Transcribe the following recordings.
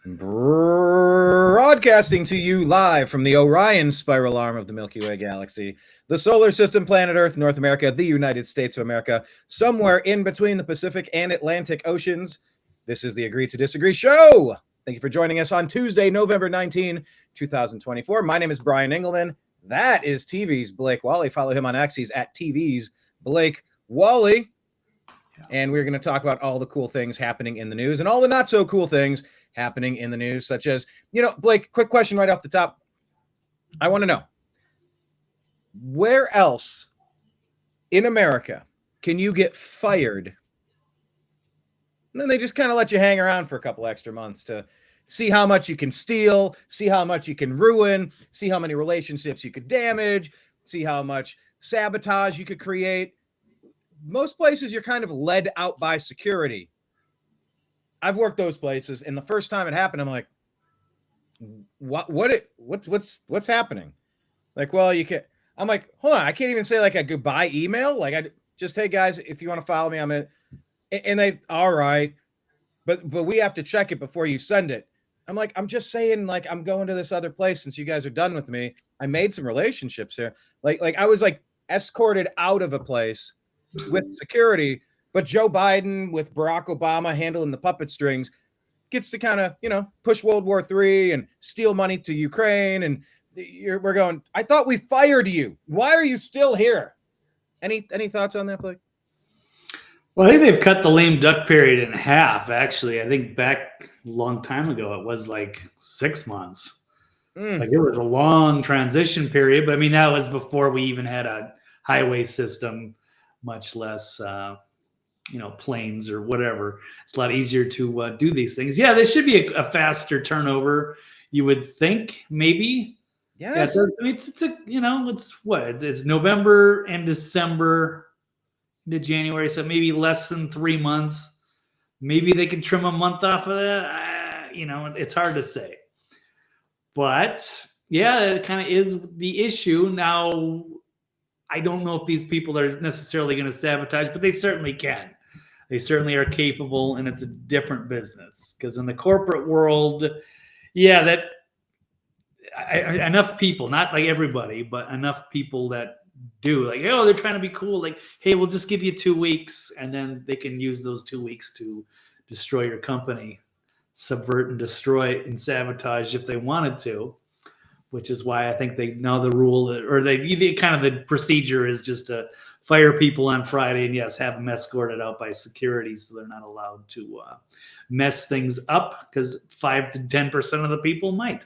Broadcasting to you live from the Orion spiral arm of the Milky Way galaxy, the solar system, planet Earth, North America, the United States of America, somewhere in between the Pacific and Atlantic Oceans. This is the Agree to Disagree show. Thank you for joining us on Tuesday, November 19, 2024. My name is Brian Engelman. That is TV's Blake Walley. Follow him on X. He's at TV's Blake Walley. And we're going to talk about all the cool things happening in the news and all the not so cool things happening in the news, such as, Blake, quick question right off the top. I want to know, where else in America can you get fired? And then they just kind of let you hang around for a couple extra months to see how much you can steal, see how much you can ruin, see how many relationships you could damage, see how much sabotage you could create. Most places you're kind of led out by security. I've worked those places, and the first time it happened, I'm like, what's happening? Like, well, you can't. I'm like, hold on, I can't even say like a goodbye email. Like, I just, hey guys, if you want to follow me, I'm in. And they, all right, but we have to check it before you send it. I'm like, I'm just saying, like, I'm going to this other place since you guys are done with me. I made some relationships here. Like I was like escorted out of a place with security. But Joe Biden, with Barack Obama handling the puppet strings, gets to kind of, push World War III and steal money to Ukraine. And we're going, I thought we fired you. Why are you still here? Any thoughts on that, Blake? Well, I think they've cut the lame duck period in half, actually. I think back a long time ago, it was like 6 months. Like it was a long transition period. But I mean, that was before we even had a highway system, much less planes or whatever. It's a lot easier to do these things. Yeah, there should be a faster turnover, you would think, maybe. Yes. Yeah, it's November and December to January, so maybe less than 3 months. Maybe they could trim a month off of that. It's hard to say. But yeah, it kind of is the issue. Now, I don't know if these people are necessarily going to sabotage, but they certainly can. They certainly are capable, and it's a different business. Because in the corporate world, enough people, not like everybody, but enough people that do, like, oh, they're trying to be cool. Like, hey, we'll just give you 2 weeks, and then they can use those 2 weeks to destroy your company, subvert and destroy and sabotage if they wanted to. Which is why I think they know the rule, or the procedure is just to fire people on Friday and yes, have them escorted out by security, so they're not allowed to mess things up, because 5 to 10% of the people might.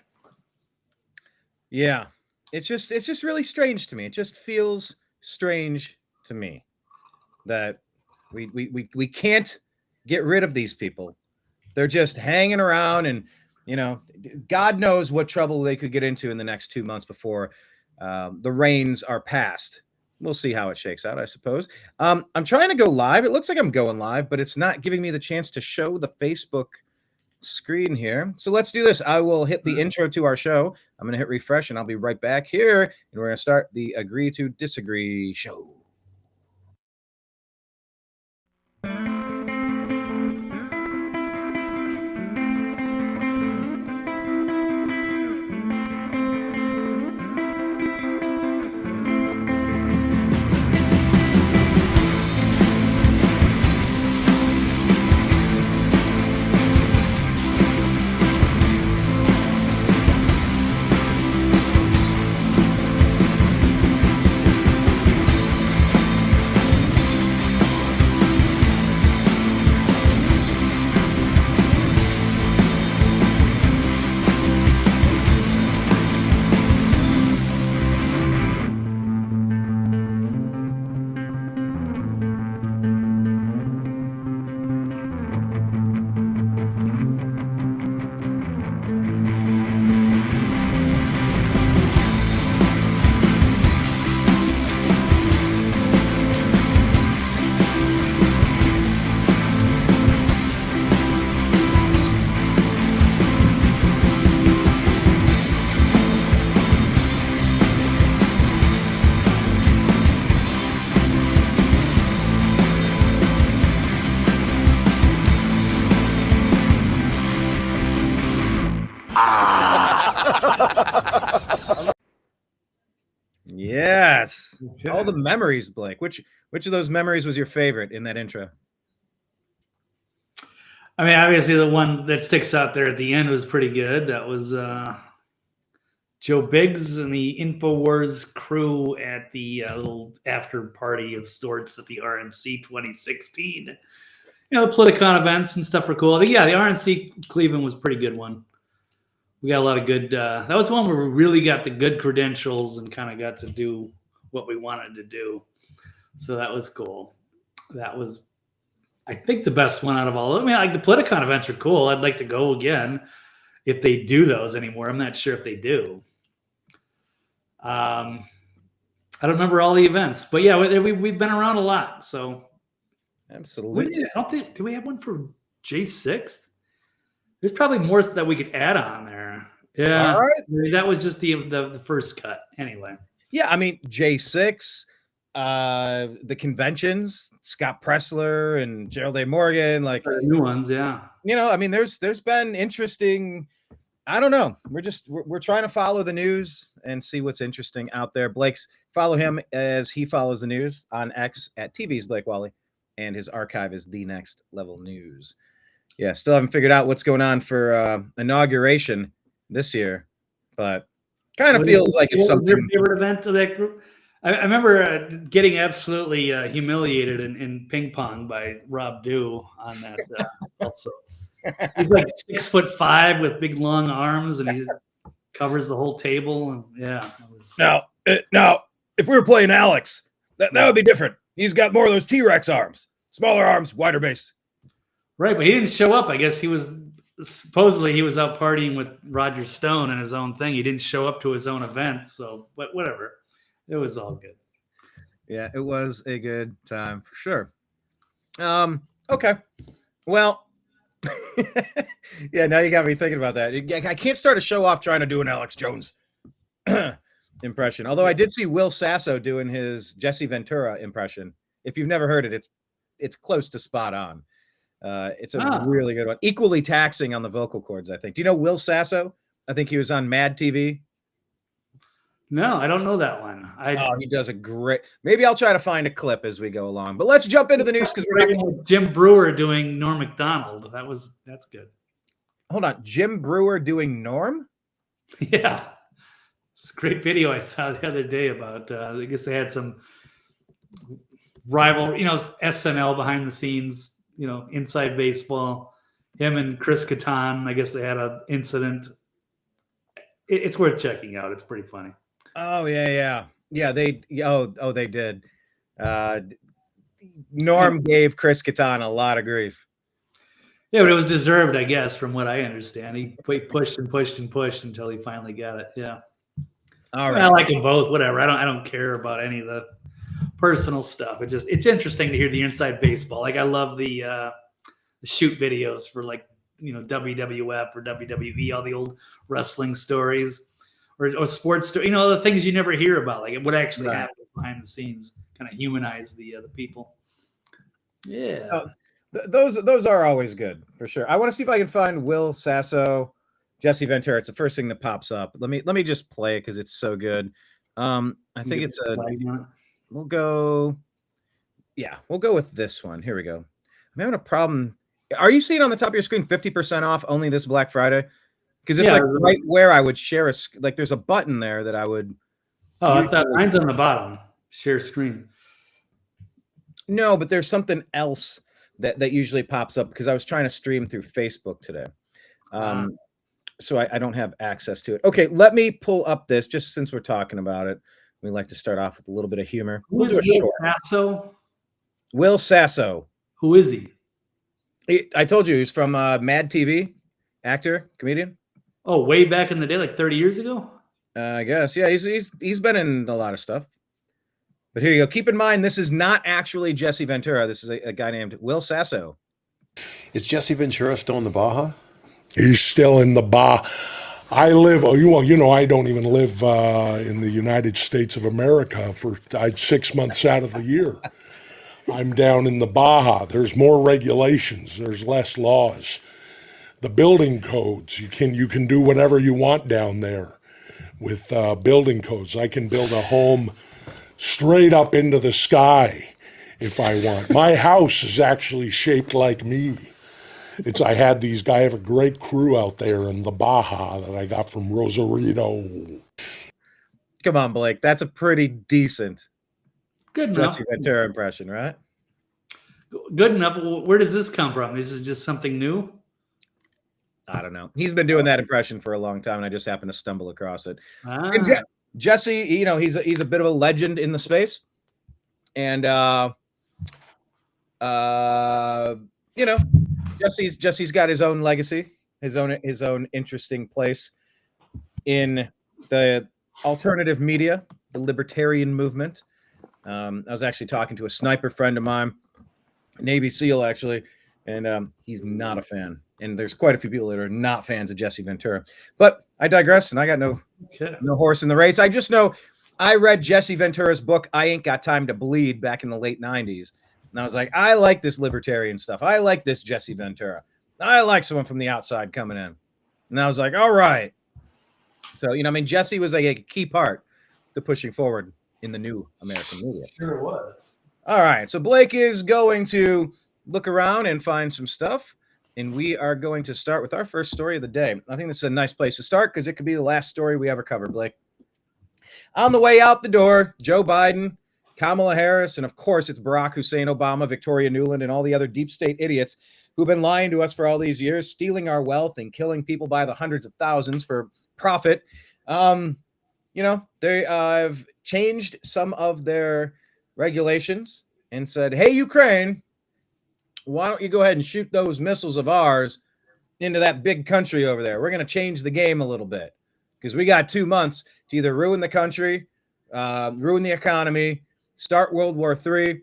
Yeah, it's just really strange to me. It just feels strange to me that we can't get rid of these people. They're just hanging around, and God knows what trouble they could get into in the next 2 months before the reins are passed. We'll see how it shakes out, I suppose. I'm trying to go live. It looks like I'm going live, but it's not giving me the chance to show the Facebook screen here. So let's do this. I will hit the intro to our show. I'm going to hit refresh, and I'll be right back here. And we're going to start the Agree to Disagree show. Yes. Okay. All the memories, Blake. Which of those memories was your favorite in that intro? I mean, obviously the one that sticks out there at the end was pretty good. That was Joe Biggs and the InfoWars crew at the little after party of sorts at the RNC 2016. You know, the Politicon events and stuff were cool. Yeah, the RNC Cleveland was a pretty good one. We got a lot of good. That was one where we really got the good credentials and kind of got to do what we wanted to do. So that was cool. That was, I think, the best one out of all. I mean, like the Politicon events are cool. I'd like to go again if they do those anymore. I'm not sure if they do. I don't remember all the events, but yeah, we've been around a lot. So absolutely. I don't think, do we have one for J6? There's probably more that we could add on there. Yeah. All right. That was just the first cut anyway. Yeah. I mean, J6, the conventions, Scott Pressler and Gerald A. Morgan, like new ones. Yeah. You know, I mean, there's been interesting, I don't know. We're trying to follow the news and see what's interesting out there. Blake's, follow him as he follows the news on X at TV's Blake Walley, and his archive is The Next Level News. Yeah, still haven't figured out what's going on for inauguration this year, but kind of feels like it's something. Your favorite event of that group? I remember getting absolutely humiliated in ping pong by Rob Dew on that also. He's like 6'5" with big long arms, and he covers the whole table. And yeah. Now, if we were playing Alex, that would be different. He's got more of those T-Rex arms, smaller arms, wider base. Right, but he didn't show up. I guess he was out partying with Roger Stone and his own thing. He didn't show up to his own event. So, but whatever, it was all good. Yeah, it was a good time for sure. Okay, well. Yeah, now you got me thinking about that. I can't start a show off trying to do an Alex Jones impression. Although I did see Will Sasso doing his Jesse Ventura impression. If you've never heard it, it's close to spot on. It's a really good one. Equally taxing on the vocal cords, I think. Do you know Will Sasso? I think he was on Mad TV. No, I don't know that one. He does a great. Maybe I'll try to find a clip as we go along. But let's jump into the news because we're not. Jim Brewer doing Norm Macdonald. That's good. Hold on, Jim Brewer doing Norm? Yeah, it's a great video I saw the other day about. I guess they had some rival, SNL behind the scenes, inside baseball. Him and Chris Kattan. I guess they had an incident. It's worth checking out. It's pretty funny. Oh yeah. They did. Norm gave Chris Kattan a lot of grief. Yeah, but it was deserved, I guess, from what I understand. He pushed and pushed and pushed until he finally got it. Yeah. All right. I like them both. Whatever. I don't care about any of the personal stuff. It's interesting to hear the inside baseball. Like I love the shoot videos for WWF or WWE, all the old wrestling stories. Or sports story, the things you never hear about, like what actually happens behind the scenes, kind of humanize the people. Yeah, those are always good for sure. I want to see if I can find Will Sasso, Jesse Ventura. It's the first thing that pops up. Let me just play it because it's so good. I think it's we'll go with this one. Here we go. I'm having a problem. Are you seeing on the top of your screen 50% off only this Black Friday? Because it's right where I would share there's a button there that I would. Oh, I thought mine's on the bottom. Share screen. No, but there's something else that usually pops up because I was trying to stream through Facebook today. So I don't have access to it. Okay, let me pull up this just since we're talking about it. We like to start off with a little bit of humor. Who is Will Sasso? Will Sasso. Who is he? I told you he's from Mad TV, actor, comedian. Oh, way back in the day, like 30 years ago? I guess. Yeah, he's been in a lot of stuff. But here you go. Keep in mind, this is not actually Jesse Ventura. This is a guy named Will Sasso. Is Jesse Ventura still in the Baja? He's still in the Baja. I don't even live in the United States of America for 6 months out of the year. I'm down in the Baja. There's more regulations. There's less laws. the building codes. You can do whatever you want down there with building codes. I can build a home straight up into the sky if I want. My house is actually shaped like me. I have a great crew out there in the Baja that I got from Rosarito. Come on, Blake. That's a pretty decent Good enough. Jesse Ventura impression, right? Good enough. Where does this come from? Is it just something new? I don't know. He's been doing that impression for a long time, and I just happened to stumble across it. Ah. And Jesse, he's a bit of a legend in the space, and Jesse's got his own legacy, his own interesting place in the alternative media, the libertarian movement. I was actually talking to a sniper friend of mine, Navy SEAL actually, and he's not a fan. And there's quite a few people that are not fans of Jesse Ventura. But I digress, and I got no horse in the race. I just know I read Jesse Ventura's book, I Ain't Got Time to Bleed, back in the late 90s. And I was like, I like this libertarian stuff. I like this Jesse Ventura. I like someone from the outside coming in. And I was like, all right. So, Jesse was like a key part to pushing forward in the new American media. Sure was. All right. So Blake is going to look around and find some stuff. And we are going to start with our first story of the day. I think this is a nice place to start because it could be the last story we ever cover, Blake. On the way out the door, Joe Biden, Kamala Harris, and of course it's Barack Hussein Obama, Victoria Nuland, and all the other deep state idiots who've been lying to us for all these years, stealing our wealth and killing people by the hundreds of thousands for profit. They have changed some of their regulations and said, hey, Ukraine, why don't you go ahead and shoot those missiles of ours into that big country over there? We're going to change the game a little bit because we got 2 months to either ruin the country, ruin the economy, start World War III.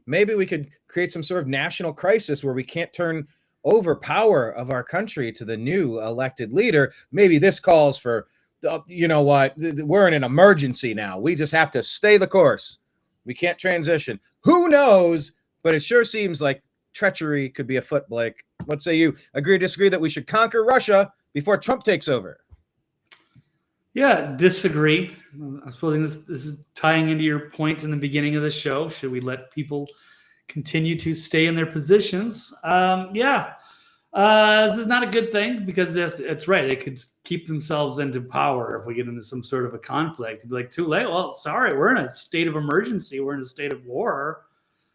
Maybe we could create some sort of national crisis where we can't turn over power of our country to the new elected leader. Maybe this calls for, we're in an emergency now. We just have to stay the course. We can't transition. Who knows? But it sure seems like treachery could be afoot, Blake. What say you? Agree or disagree that we should conquer Russia before Trump takes over? Yeah, disagree. I suppose this is tying into your point in the beginning of the show. Should we let people continue to stay in their positions? This is not a good thing because it's right. They could keep themselves into power if we get into some sort of a conflict. It'd be like, too late. Well, sorry, we're in a state of emergency. We're in a state of war.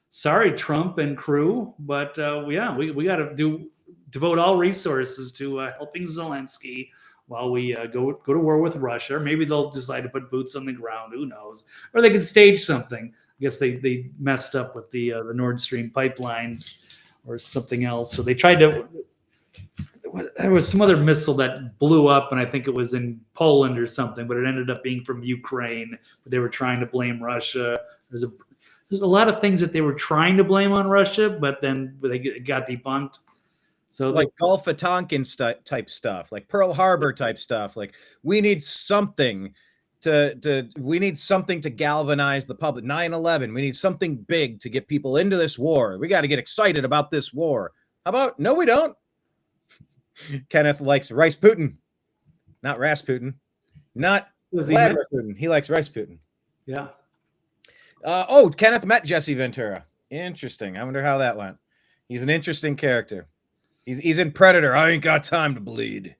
Sorry, Trump and crew, but we got to devote all resources to helping Zelensky while we go to war with Russia. Maybe they'll decide to put boots on the ground. Who knows? Or they could stage something. I guess they messed up with the Nord Stream pipelines or something else. So they tried to. There was some other missile that blew up, and I think it was in Poland or something, but it ended up being from Ukraine. But they were trying to blame Russia. There's a lot of things that they were trying to blame on Russia, but then they got debunked. So like Gulf of Tonkin type stuff, like Pearl Harbor type stuff. Like we need something to galvanize the public. 9/11. We need something big to get people into this war. We got to get excited about this war. How about no, we don't. Kenneth likes Rice Putin, not Rasputin, not Vladimir Putin. He likes Rice Putin. Yeah. Kenneth met Jesse Ventura. Interesting. I wonder how that went. He's an interesting character. He's in Predator. I ain't got time to bleed.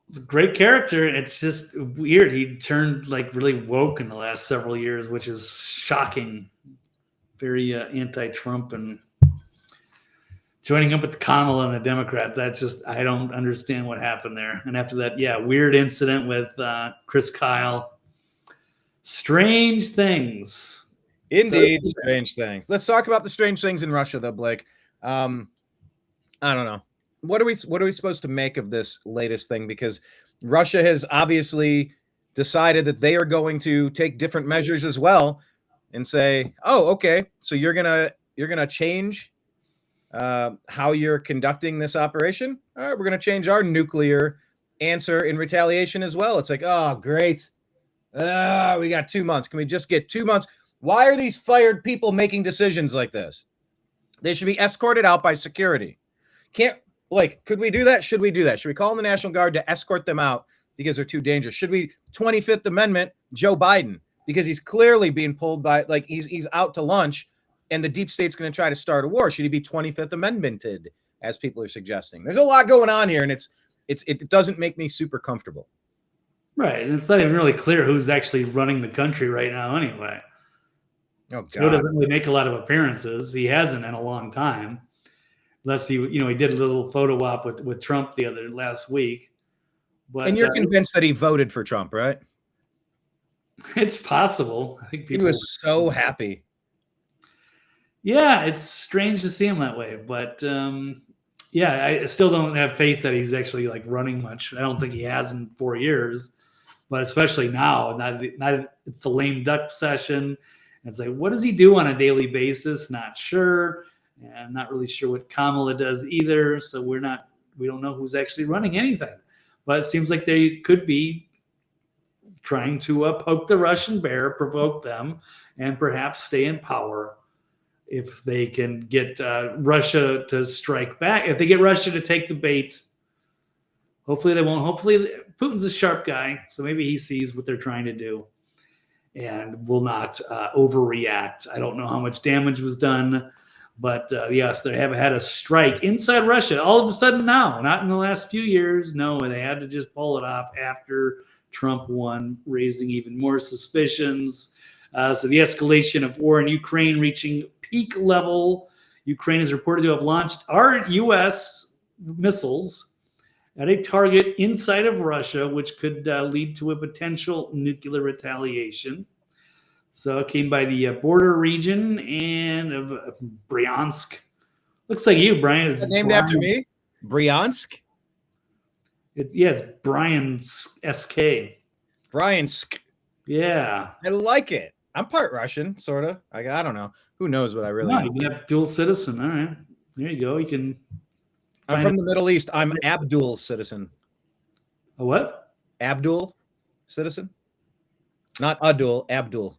It's a great character. It's just weird. He turned like really woke in the last several years, which is shocking. Very anti-Trump and joining up with Kamala and the Democrat. That's just, I don't understand what happened there. And after that, weird incident with Chris Kyle. Strange things. Indeed, strange things. Let's talk about the strange things in Russia, though, Blake. I don't know. What are we supposed to make of this latest thing? Because Russia has obviously decided that they are going to take different measures as well and say, oh, okay, so you're gonna change how you're conducting this operation. All right, we're gonna change our nuclear answer in retaliation as well. It's like, oh, great. We got 2 months. Can we just get 2 months? Why are these fired people making decisions like this? They should be escorted out by security. Blake, could we do that? Should we do that? Should we call in the National Guard to escort them out because they're too dangerous? Should we 25th Amendment Joe Biden because he's clearly being pulled by, like, he's out to lunch and the deep state's going to try to start a war? Should he be 25th Amendmented, as people are suggesting? There's a lot going on here, and it doesn't make me super comfortable. Right. And it's not even really clear who's actually running the country right now anyway. Oh, God. Joe doesn't really make a lot of appearances. He hasn't in a long time. Unless he did a little photo op with Trump last week. But, and you're convinced that he voted for Trump, right? It's possible. I think he was so happy. Yeah, it's strange to see him that way. But yeah, I still don't have faith that he's actually like running much. I don't think he has in 4 years. But especially now, it's the lame duck session. It's like, what does he do on a daily basis? Not sure. And I'm not really sure what Kamala does either. So we don't know who's actually running anything. But it seems like they could be trying to poke the Russian bear, provoke them, and perhaps stay in power if they can get Russia to strike back. If they get Russia to take the bait, hopefully they won't. Hopefully Putin's a sharp guy, so maybe he sees what they're trying to do and will not overreact. I don't know how much damage was done. But yes, they have had a strike inside Russia all of a sudden now, not in the last few years. No, they had to just pull it off after Trump won, raising even more suspicions. So the escalation of war in Ukraine reaching peak level. Ukraine is reported to have launched U.S. missiles at a target inside of Russia, which could lead to a potential nuclear retaliation. So it came by the border region and of Bryansk. Looks like you, Brian. It's named after me? Bryansk? It's Brian's SK. Bryansk. Yeah. I like it. I'm part Russian, sort of. I don't know. Who knows what I really am. You can have dual citizen. All right. There you go. You can. I'm from the Middle East. I'm Abdul citizen. A what? Abdul citizen? Not Abdul, Abdul.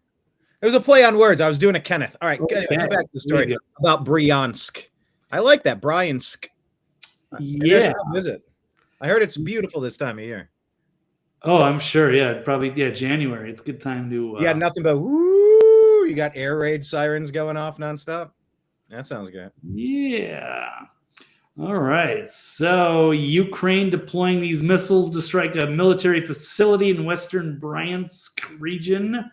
It was a play on words. I was doing a Kenneth. All right, get back to the story about Bryansk. I like that, Bryansk. Yeah. Visit. I heard it's beautiful this time of year. Oh, I'm sure. Yeah, probably. Yeah, January. It's a good time to. You got nothing but woo. You got air raid sirens going off nonstop. That sounds good. Yeah. All right. So Ukraine deploying these missiles to strike a military facility in western Bryansk region.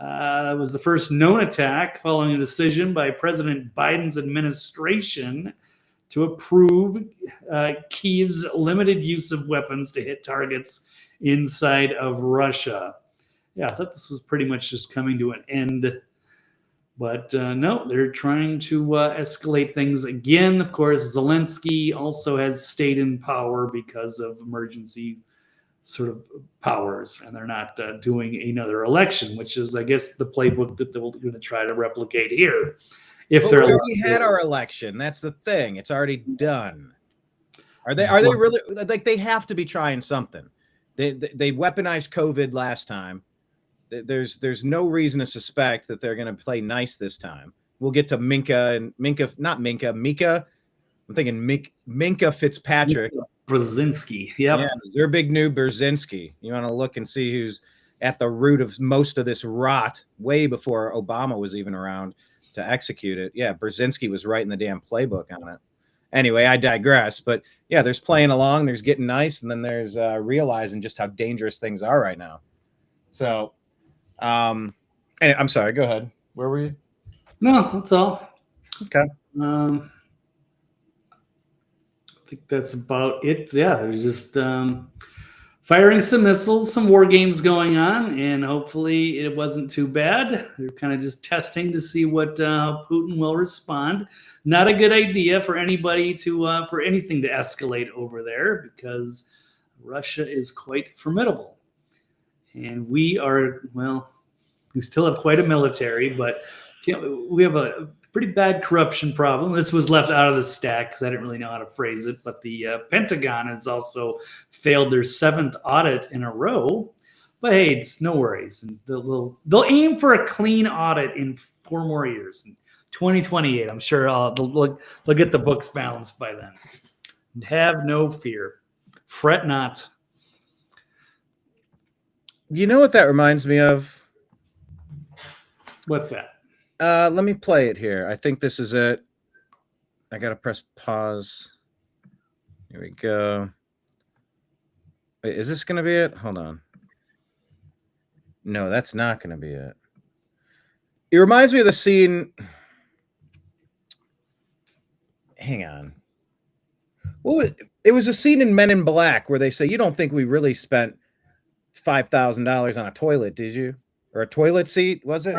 It was the first known attack following a decision by President Biden's administration to approve Kyiv's limited use of weapons to hit targets inside of Russia. Yeah, I thought this was pretty much just coming to an end. But no, they're trying to escalate things again. Of course, Zelensky also has stayed in power because of emergency sort of powers, and they're not doing another election, which is, I guess, the playbook that they're going to try to replicate here. If but they're we already had our election, that's the thing. It's already done. Are they really like they have to be trying something? They weaponized COVID last time. There's no reason to suspect that they're going to play nice this time. We'll get to Mika. I'm thinking Minka Fitzpatrick. Brzezinski. Yep. Yeah, their big new Brzezinski. You want to look and see who's at the root of most of this rot way before Obama was even around to execute it. Yeah, Brzezinski was writing the damn playbook on it. Anyway, I digress. But yeah, there's playing along, there's getting nice, and then there's realizing just how dangerous things are right now. So, and I'm sorry, go ahead. Where were you? No, that's all. Okay. I think that's about it. Yeah, there's just firing some missiles, some war games going on, and hopefully it wasn't too bad. They're kind of just testing to see what Putin will respond. Not a good idea for anybody to for anything to escalate over there because Russia is quite formidable, and we still have quite a military, but we have a pretty bad corruption problem. This was left out of the stack because I didn't really know how to phrase it, but the Pentagon has also failed their 7th audit in a row. But hey, it's no worries. And they'll aim for a clean audit in 4 more years. In 2028, I'm sure they'll get the books balanced by then. Have no fear. Fret not. You know what that reminds me of? What's that? Let me play it here. I think this is it. I gotta press pause. Here we go. Wait, is this gonna be it? Hold on. No, that's not gonna be it. It reminds me of the scene. Hang on. Well, it was a scene in Men in Black where they say, "You don't think we really spent $5,000 on a toilet, did you? Or a toilet seat? Was it?"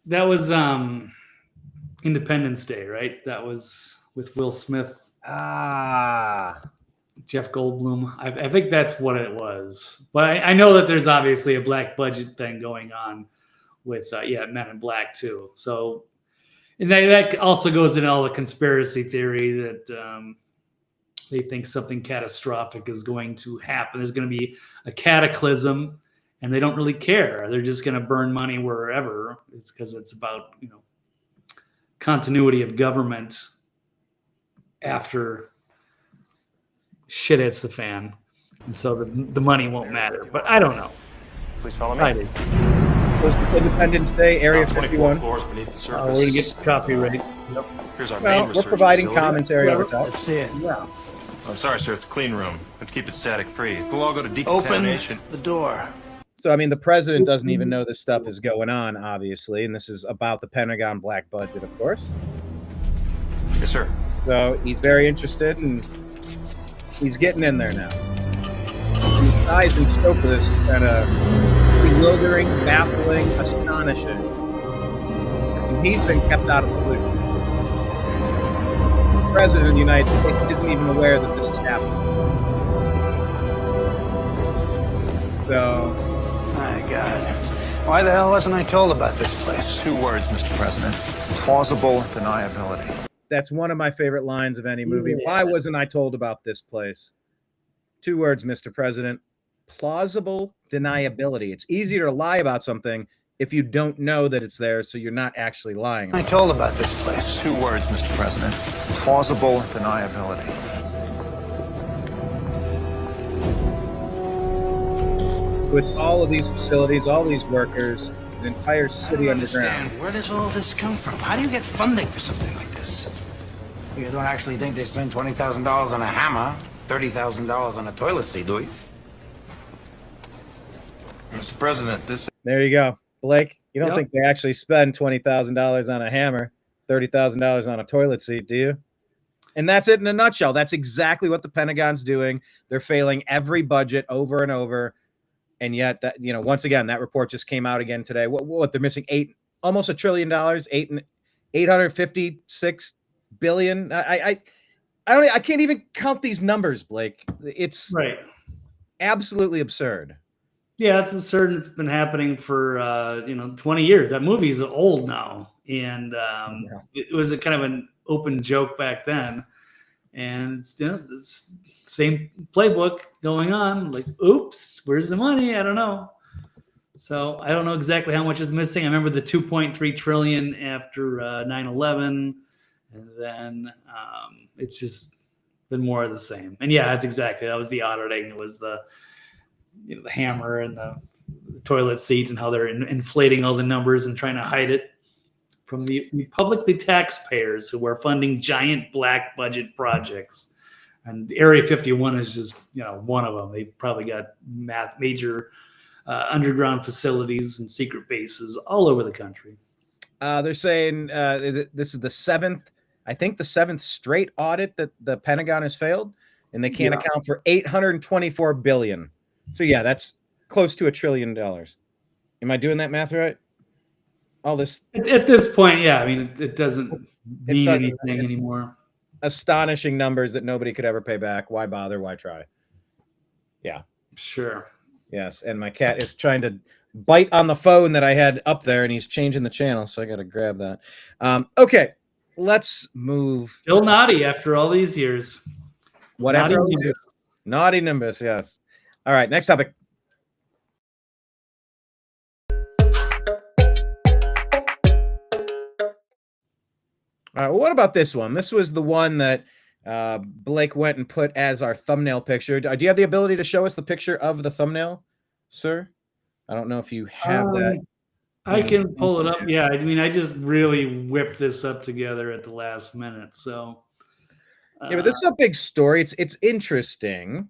That was Independence Day, right? That was with Will Smith. Jeff Goldblum. I think that's what it was. But I know that there's obviously a black budget thing going on with Men in Black too. So, and that also goes into all the conspiracy theory that they think something catastrophic is going to happen. There's going to be a cataclysm, and they don't really care. They're just going to burn money wherever. It's because it's about continuity of government after shit hits the fan, and so the money won't matter. But I don't know. Please follow me. Was Independence Day, Area 51. Floors beneath the surface. We're gonna get copyright. Yep. Here's our Well, main we're research providing facility. commentary over top. Let's see it. Yeah. I'm sorry, sir. It's a clean room. We have to keep it static free. We'll all go to Open decontamination. the door. So, I mean, the president doesn't even know this stuff is going on, obviously, and this is about the Pentagon black budget, of course. Yes, sir. So he's very interested, and he's getting in there now. And the size and scope of this is kind of bewildering, baffling, astonishing. And he's been kept out of the loop. The president of the United States isn't even aware that this is happening. So, My God. Why the hell wasn't I told about this place? 2 words, Mr. President. Plausible deniability. that's one of my favorite lines of any movie. Why wasn't I told about this place? 2 words, Mr. President. Plausible deniability. It's easier to lie about something if you don't know that it's there, so you're not actually lying. I told about this place. 2 words, Mr. President. Plausible deniability. So it's all of these facilities, all these workers, it's an entire city underground. Where does all this come from? How do you get funding for something like this? You don't actually think they spend $20,000 on a hammer, $30,000 on a toilet seat, do you? Mr. President, this There you go. Blake, you don't Yep. think they actually spend $20,000 on a hammer, $30,000 on a toilet seat, do you? And that's it in a nutshell. That's exactly what the Pentagon's doing. They're failing every budget over and over. And yet, that, you know, once again, that report just came out again today. What they're missing almost $1 trillion, 856 billion. I can't even count these numbers, Blake. It's Right. absolutely absurd. Yeah, it's absurd. It's been happening for 20 years. That movie's old now, and it was a kind of an open joke back then. And it's, it's same playbook going on. Like, oops, where's the money? I don't know. So I don't know exactly how much is missing. I remember the 2.3 trillion after 9/11, and then it's just been more of the same. And yeah, that's exactly, that was the auditing. It was the the hammer and the toilet seat, and how they're inflating all the numbers and trying to hide it from the publicly taxpayers who are funding giant black budget projects. And Area 51 is just one of them. They've probably got major underground facilities and secret bases all over the country. They're saying this is the seventh straight audit that the Pentagon has failed, and they can't account for $824 billion. So yeah, that's close to $1 trillion. Am I doing that math right? All this At this point, yeah. I mean, it doesn't mean anything anymore. Astonishing numbers that nobody could ever pay back. Why bother? Why try? Yeah. Sure. Yes. And my cat is trying to bite on the phone that I had up there, and he's changing the channel, so I got to grab that. Okay, let's move. Still naughty after all these years. What Naughty after all these Nimbus. years? Naughty Nimbus, yes. All right, next topic. All right, well, what about this one? This was the one that Blake went and put as our thumbnail picture. Do you have the ability to show us the picture of the thumbnail, sir? I don't know if you have that. I can pull it up. Yeah, I mean, I just really whipped this up together at the last minute. So, yeah, but this is a big story. It's interesting,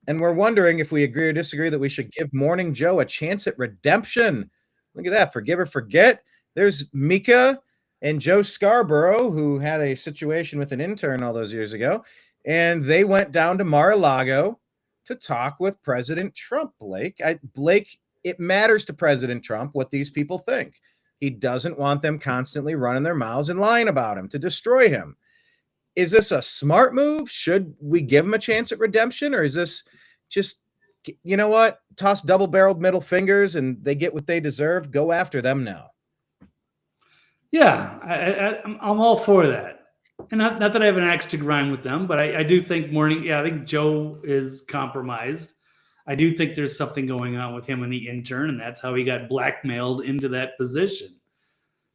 and we're wondering if we agree or disagree that we should give Morning Joe a chance at redemption. Look at that, forgive or forget. There's Mika and Joe Scarborough, who had a situation with an intern all those years ago, and they went down to Mar-a-Lago to talk with President Trump. Blake, it matters to President Trump what these people think. He doesn't want them constantly running their mouths and lying about him to destroy him. Is this a smart move? Should we give him a chance at redemption? Or is this just, you know what, toss double-barreled middle fingers and they get what they deserve? Go after them now. Yeah, I'm all for that. And not that I have an axe to grind with them, but I do think I think Joe is compromised. I do think there's something going on with him and the intern, and that's how he got blackmailed into that position.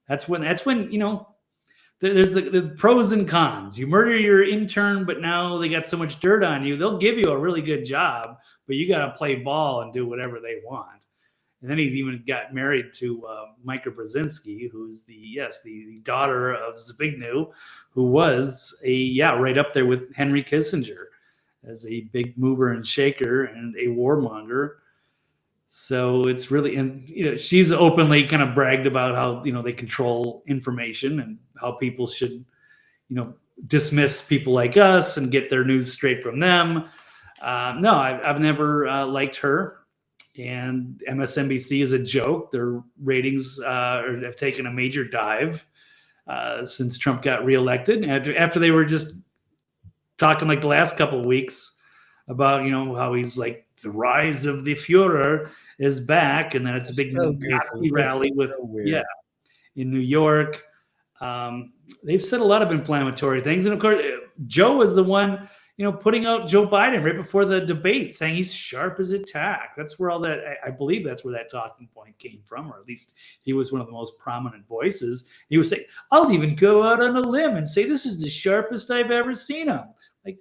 That's when there's the pros and cons. You murder your intern, but now they got so much dirt on you, they'll give you a really good job, but you got to play ball and do whatever they want. And then he's even got married to Mika Brzezinski, who's the daughter of Zbigniew, who was right up there with Henry Kissinger as a big mover and shaker and a warmonger. So it's really, and she's openly kind of bragged about how they control information and how people should dismiss people like us and get their news straight from them. No, I've never liked her. And MSNBC is a joke. Their ratings have taken a major dive since Trump got reelected. After they were just talking like the last couple of weeks about how he's like the rise of the Führer is back, and then it's a big Nazi rally in New York. They've said a lot of inflammatory things, and of course, Joe was the one putting out Joe Biden right before the debate, saying he's sharp as a tack. That's where all that, I believe that's where that talking point came from, or at least he was one of the most prominent voices. He was saying, I'll even go out on a limb and say this is the sharpest I've ever seen him. Like,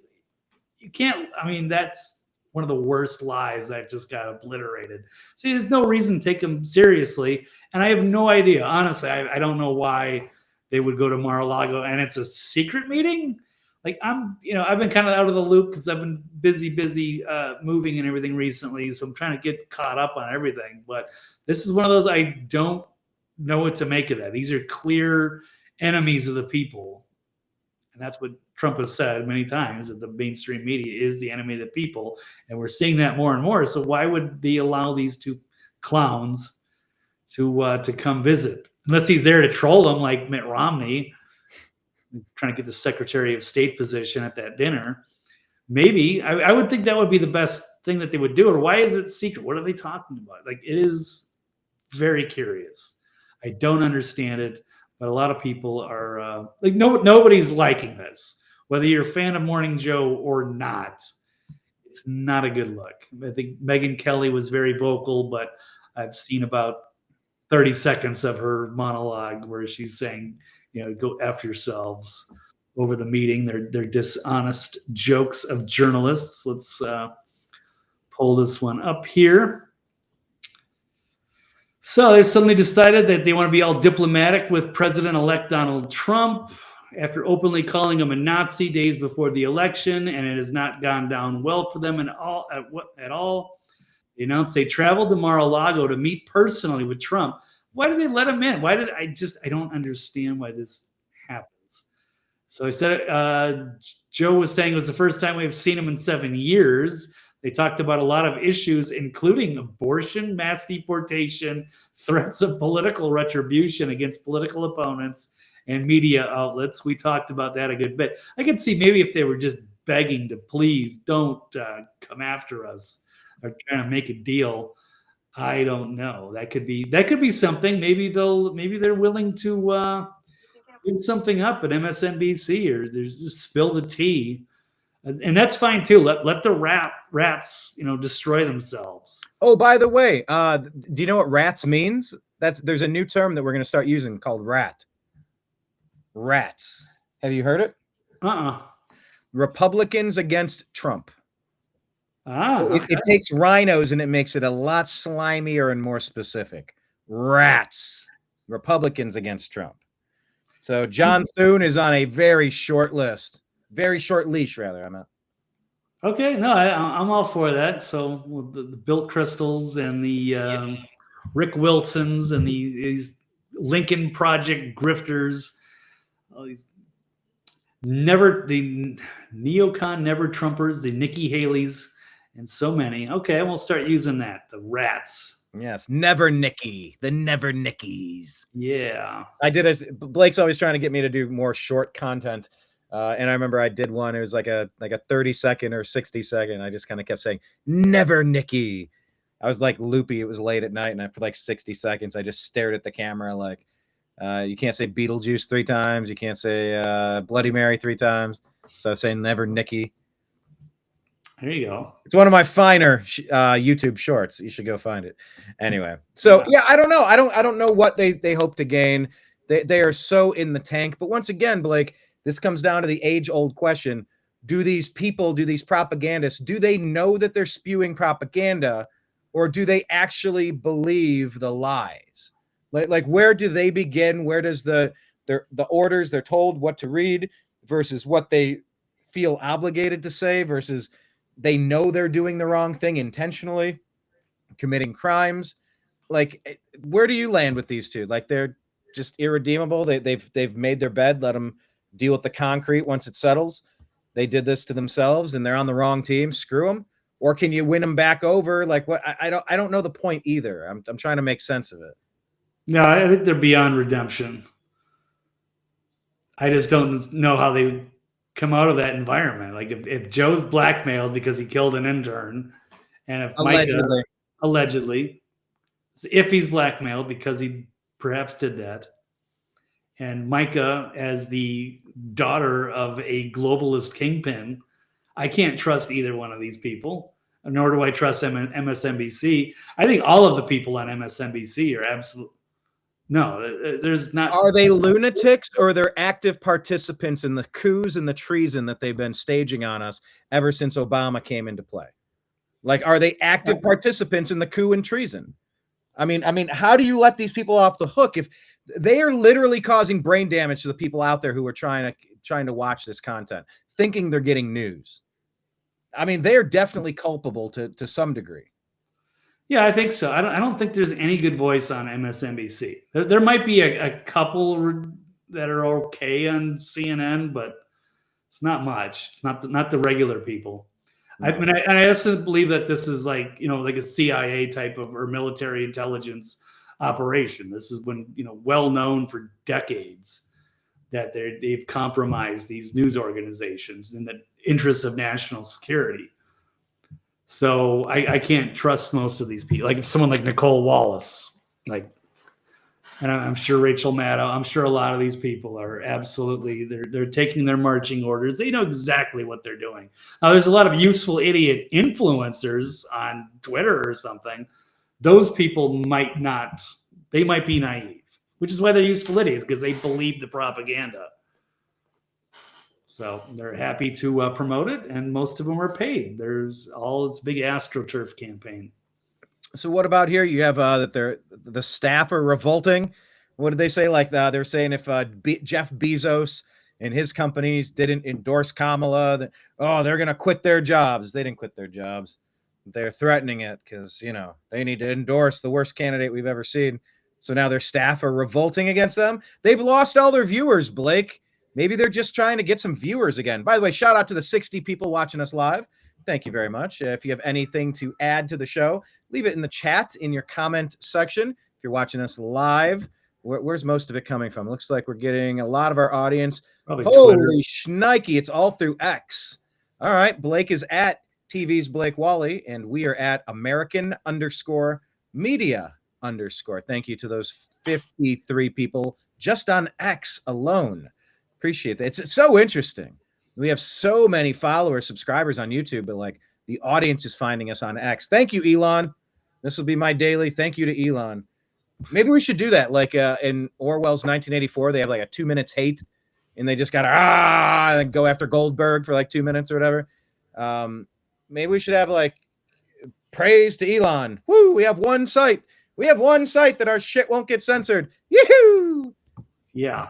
you can't, that's one of the worst lies that just got obliterated. See, there's no reason to take him seriously. And I have no idea, honestly, I don't know why they would go to Mar-a-Lago and it's a secret meeting. Like I've been kind of out of the loop because I've been busy moving and everything recently. So I'm trying to get caught up on everything. But this is one of those, I don't know what to make of that. These are clear enemies of the people. And that's what Trump has said many times, that the mainstream media is the enemy of the people. And we're seeing that more and more. So why would they allow these two clowns to come visit? Unless he's there to troll them like Mitt Romney, trying to get the Secretary of State position at that dinner. Maybe I would think that would be the best thing that they would do. Or why is it secret? What are they talking about? Like, it is very curious. I don't understand it, but a lot of people are nobody's liking this. Whether you're a fan of Morning Joe or not, it's not a good look. I think Megyn Kelly was very vocal, but I've seen about 30 seconds of her monologue where she's saying, go F yourselves over the meeting. They're dishonest jokes of journalists. Let's pull this one up here. So they've suddenly decided that they want to be all diplomatic with President-elect Donald Trump after openly calling him a Nazi days before the election, and it has not gone down well for them at all. They announced they traveled to Mar-a-Lago to meet personally with Trump. Why did they let him in? I don't understand why this happens. So I said, Joe was saying it was the first time we've seen him in 7 years. They talked about a lot of issues, including abortion, mass deportation, threats of political retribution against political opponents, and media outlets. We talked about that a good bit. I could see maybe if they were just begging to please don't come after us or trying to make a deal. I don't know. That could be something. Maybe they're willing to do something up at MSNBC or there's just spill the tea, and that's fine too. Let the rats destroy themselves. Oh, by the way, do you know what rats means? There's a new term that we're going to start using called rat. Rats. Have you heard it? Republicans against Trump. Okay. It takes rhinos and it makes it a lot slimier and more specific. Rats. Republicans against Trump. So John Thune is on a very short list. Very short leash, rather. I'm not. Okay, no, I'm all for that. So the Bill Cristols and the Rick Wilsons and these Lincoln Project grifters, all these the neocon never Trumpers, the Nikki Haley's, and so many. Okay, we'll start using that. The rats. Yes, never Nikki. The never Nickies. Yeah. I did Blake's always trying to get me to do more short content. And I remember I did one. It was like a 30-second or 60-second. I just kind of kept saying, never Nikki. I was like loopy. It was late at night. And for like 60 seconds, I just stared at the camera like, you can't say Beetlejuice 3 times. You can't say Bloody Mary 3 times. So I was saying never Nikki. There you go. It's one of my finer YouTube shorts. You should go find it. Anyway, so yeah, I don't know. I don't know what they hope to gain. They are so in the tank. But once again, Blake, this comes down to the age-old question: do these propagandists, do they know that they're spewing propaganda, or do they actually believe the lies? Like where do they begin? Where does the orders they're told what to read versus what they feel obligated to say versus they know they're doing the wrong thing intentionally, committing crimes? Like, where do you land with these two? Like, they're just irredeemable. They've made their bed. Let them deal with the concrete once it settles. They did this to themselves, and they're on the wrong team. Screw them. Or can you win them back over? Like, what? I don't know the point either. I'm trying to make sense of it. No, I think they're beyond redemption. I just don't know how they come out of that environment. Like if Joe's blackmailed because he killed an intern, and if Allegedly. Micah, if he's blackmailed because he perhaps did that, and Micah as the daughter of a globalist kingpin, I can't trust either one of these people, nor do I trust them in MSNBC. I think all of the people on MSNBC are absolute. No, there's not. Are they lunatics or they're active participants in the coups and the treason that they've been staging on us ever since Obama came into play? Like, are they active participants in the coup and treason? I mean, how do you let these people off the hook if they are literally causing brain damage to the people out there who are trying to watch this content, thinking they're getting news? I mean, they are definitely culpable to some degree. Yeah, I think so. I don't think there's any good voice on MSNBC. There might be a couple that are okay on CNN, but it's not much. It's not the regular people. No. I also believe that this is like a CIA type of or military intelligence operation. This has been well known for decades that they've compromised these news organizations in the interests of national security. So I can't trust most of these people. Like someone like Nicole Wallace, and I'm sure Rachel Maddow. I'm sure a lot of these people are absolutely they're taking their marching orders. They know exactly what they're doing. Now, there's a lot of useful idiot influencers on Twitter or something. Those people might not. They might be naive, which is why they're useful idiots, because they believe the propaganda. So they're happy to promote it, and most of them are paid. There's all this big AstroTurf campaign. So what about here? You have that the staff are revolting. What did they say? Like they're saying if Jeff Bezos and his companies didn't endorse Kamala, they're going to quit their jobs. They didn't quit their jobs. They're threatening it because, they need to endorse the worst candidate we've ever seen. So now their staff are revolting against them. They've lost all their viewers, Blake. Maybe they're just trying to get some viewers again. By the way, shout out to the 60 people watching us live. Thank you very much. If you have anything to add to the show, leave it in the chat in your comment section. If you're watching us live, where's most of it coming from? It looks like we're getting a lot of our audience. Probably Holy Twitter. shnikey, it's all through X. All right, Blake is at TV's Blake Walley, and we are at American_media_. Thank you to those 53 people just on X alone. Appreciate that. It's so interesting. We have so many followers, subscribers on YouTube, but like the audience is finding us on X. Thank you, Elon. This will be my daily thank you to Elon. Maybe we should do that. Like in Orwell's 1984, they have like a 2 minutes hate. and they just got to go after Goldberg for like 2 minutes or whatever. Maybe we should have like praise to Elon. Woo! We have one site. We have one site that our shit won't get censored. Yoo-hoo! Yeah.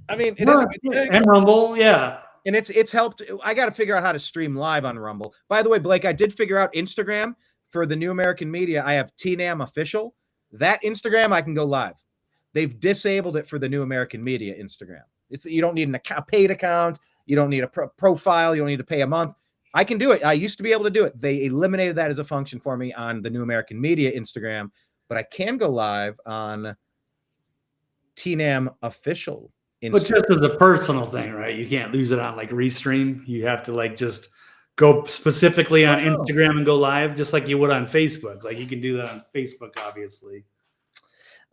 I mean, it is a good thing. And Rumble, yeah. And it's helped. I got to figure out how to stream live on Rumble. By the way, Blake, I did figure out Instagram for the New American Media. I have TNAM official. That Instagram, I can go live. They've disabled it for the New American Media Instagram. You don't need a paid account. You don't need a profile. You don't need to pay a month. I can do it. I used to be able to do it. They eliminated that as a function for me on the New American Media Instagram, but I can go live on TNAM official Instagram. But just as a personal thing, right? You can't lose it on like Restream. You have to like just go specifically on Instagram and go live, just like you would on Facebook. Like you can do that on Facebook, obviously.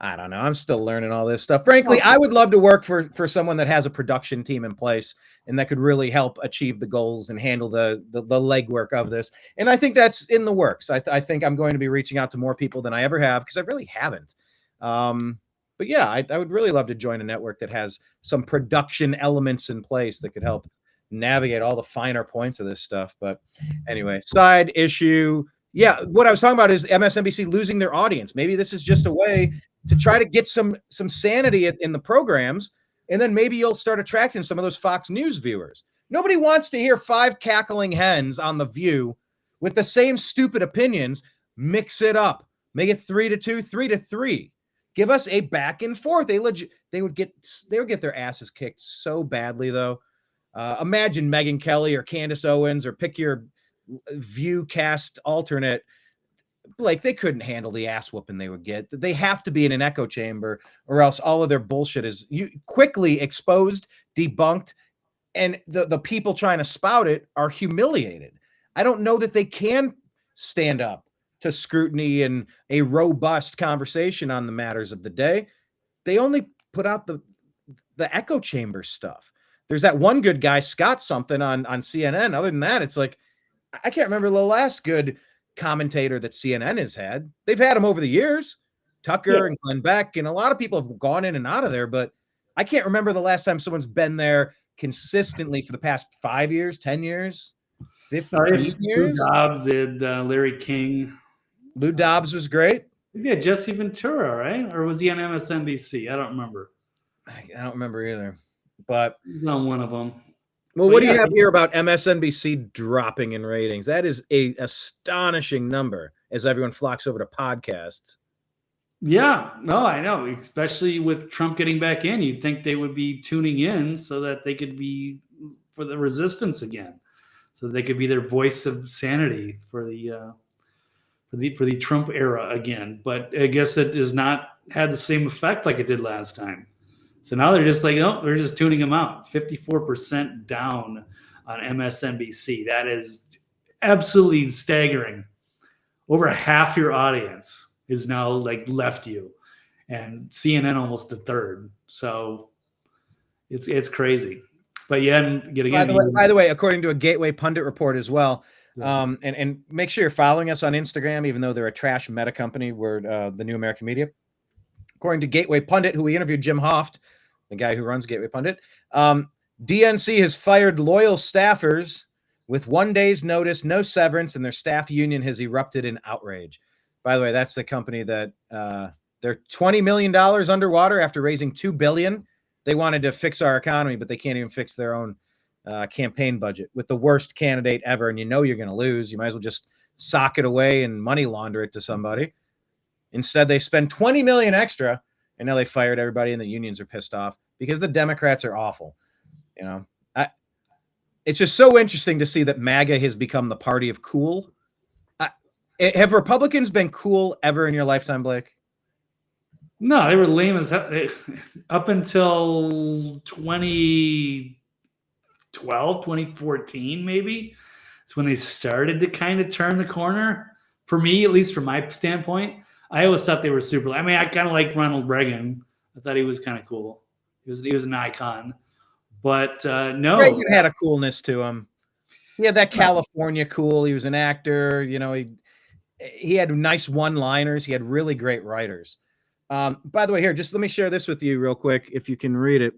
I don't know. I'm still learning all this stuff. Frankly, I would love to work for someone that has a production team in place and that could really help achieve the goals and handle the legwork of this. And I think that's in the works. I think I'm going to be reaching out to more people than I ever have because I really haven't. But yeah, I would really love to join a network that has some production elements in place that could help navigate all the finer points of this stuff. But anyway, side issue. Yeah, what I was talking about is MSNBC losing their audience. Maybe this is just a way to try to get some sanity in the programs, and then maybe you'll start attracting some of those Fox News viewers. Nobody wants to hear 5 cackling hens on The View with the same stupid opinions. Mix it up. Make it 3-2, 3-3. Give us a back and forth. They would get their asses kicked so badly, though. Imagine Megyn Kelly or Candace Owens or pick your View cast alternate. Like they couldn't handle the ass whooping they would get. They have to be in an echo chamber, or else all of their bullshit is quickly exposed, debunked, and the people trying to spout it are humiliated. I don't know that they can stand up to scrutiny and a robust conversation on the matters of the day. They only put out the echo chamber stuff. There's that one good guy, Scott something on CNN. Other than that, it's like I can't remember the last good commentator that CNN has had. They've had him over the years, Tucker and Glenn Beck, and a lot of people have gone in and out of there, but I can't remember the last time someone's been there consistently for the past 5 years, 10 years, 15 years. Lou Dobbs and Larry King. Lou Dobbs was great. Yeah, Jesse Ventura, right? Or was he on MSNBC? I don't remember. I don't remember either, but He's on one of them. Well, what do you have here about MSNBC dropping in ratings? That is a astonishing number as everyone flocks over to podcasts. Yeah, no, I know. Especially with Trump getting back in, you'd think they would be tuning in so that they could be for the resistance again, so they could be their voice of sanity for the Trump era again. But I guess it has not had the same effect like it did last time. So now they're just like, oh, they're just tuning them out. 54% down on MSNBC. That is absolutely staggering. Over half your audience is now like left you, and CNN almost a third. So it's crazy. But yeah, and again, by the way, according to a Gateway Pundit report as well, and make sure you're following us on Instagram, even though they're a trash meta company. We're the New American Media. According to Gateway Pundit, who we interviewed, Jim Hoft, the guy who runs Gateway Pundit, DNC has fired loyal staffers with 1 day's notice, no severance, and their staff union has erupted in outrage. By the way, that's the company that they're $20 million underwater after raising $2 billion. They wanted to fix our economy, but they can't even fix their own campaign budget with the worst candidate ever. And you know you're going to lose. You might as well just sock it away and money launder it to somebody. Instead, they spend $20 million extra, and now they fired everybody, and the unions are pissed off because the Democrats are awful. You know, it's just so interesting to see that MAGA has become the party of cool. Have Republicans been cool ever in your lifetime, Blake? No, they were lame as hell up until 2012, 2014, maybe. It's when they started to kind of turn the corner. For me, at least from my standpoint, I always thought they were super. I mean, I kind of liked Ronald Reagan. I thought he was kind of cool. He was an icon. But no. Reagan had a coolness to him. He had that California cool. He was an actor. You know, he had nice one-liners. He had really great writers. By the way, here, just let me share this with you real quick, if you can read it.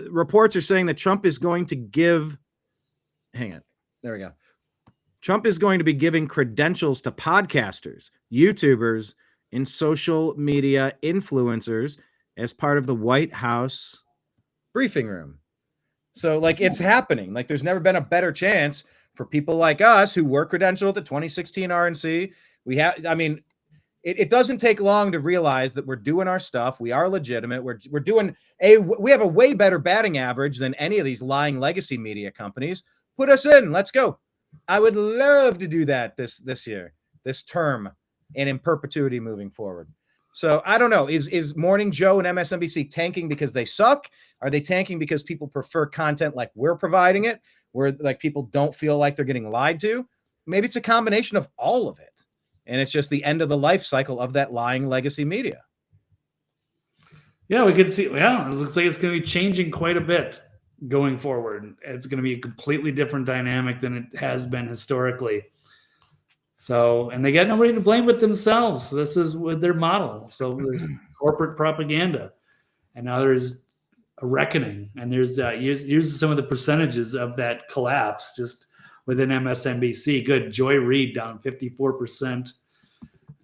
reports are saying that Trump is going to give. Hang on. There we go. Trump is going to be giving credentials to podcasters, YouTubers, and social media influencers as part of the White House briefing room. So, like, it's happening. Like, there's never been a better chance for people like us who were credentialed at the 2016 RNC. We have, I mean, it doesn't take long to realize that we're doing our stuff. We are legitimate. We're doing we have a way better batting average than any of these lying legacy media companies. Put us in. Let's go. I would love to do that this year, this term, and in perpetuity moving forward. So I don't know. Is Morning Joe and MSNBC tanking because they suck? Are they tanking because people prefer content like we're providing it, where like people don't feel like they're getting lied to? Maybe it's a combination of all of it. And it's just the end of the life cycle of that lying legacy media. Yeah, we could see. Yeah, it looks like it's going to be changing quite a bit going forward. It's going to be a completely different dynamic than it has been historically. So, and they got nobody to blame but themselves. So this is with their model. So there's corporate propaganda, and now there's a reckoning. And there's here's some of the percentages of that collapse just within MSNBC. Good. Joy Reid down 54%.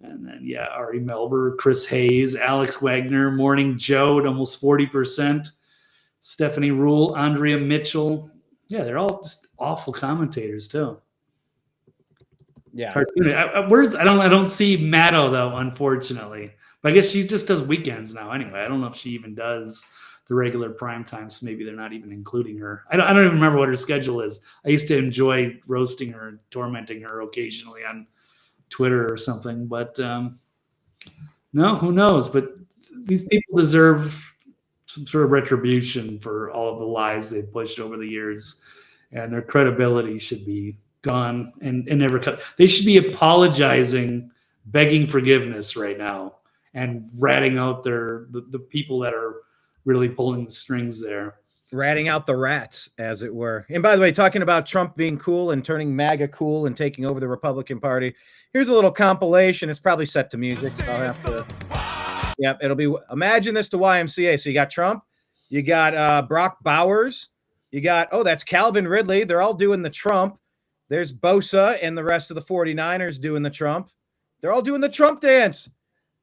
And then, yeah, Ari Melber, Chris Hayes, Alex Wagner, Morning Joe at almost 40%. Stephanie Rule, Andrea Mitchell. Yeah, they're all just awful commentators too. Yeah. I don't see Maddow though, unfortunately. But I guess she just does weekends now anyway. I don't know if she even does the regular prime time, so maybe they're not even including her. I don't even remember what her schedule is. I used to enjoy roasting her and tormenting her occasionally on Twitter or something. But no, who knows? But these people deserve some sort of retribution for all of the lies they've pushed over the years, and their credibility should be gone and never cut. They should be apologizing, begging forgiveness right now, and ratting out the people that are really pulling the strings there. Ratting out the rats, as it were. And by the way, talking about Trump being cool and turning MAGA cool and taking over the Republican Party, here's a little compilation. It's probably set to music, so I'll have to. Yep, it'll be. Imagine this to YMCA. So you got Trump, you got Brock Bowers, you got, that's Calvin Ridley. They're all doing the Trump. There's Bosa and the rest of the 49ers doing the Trump. They're all doing the Trump dance.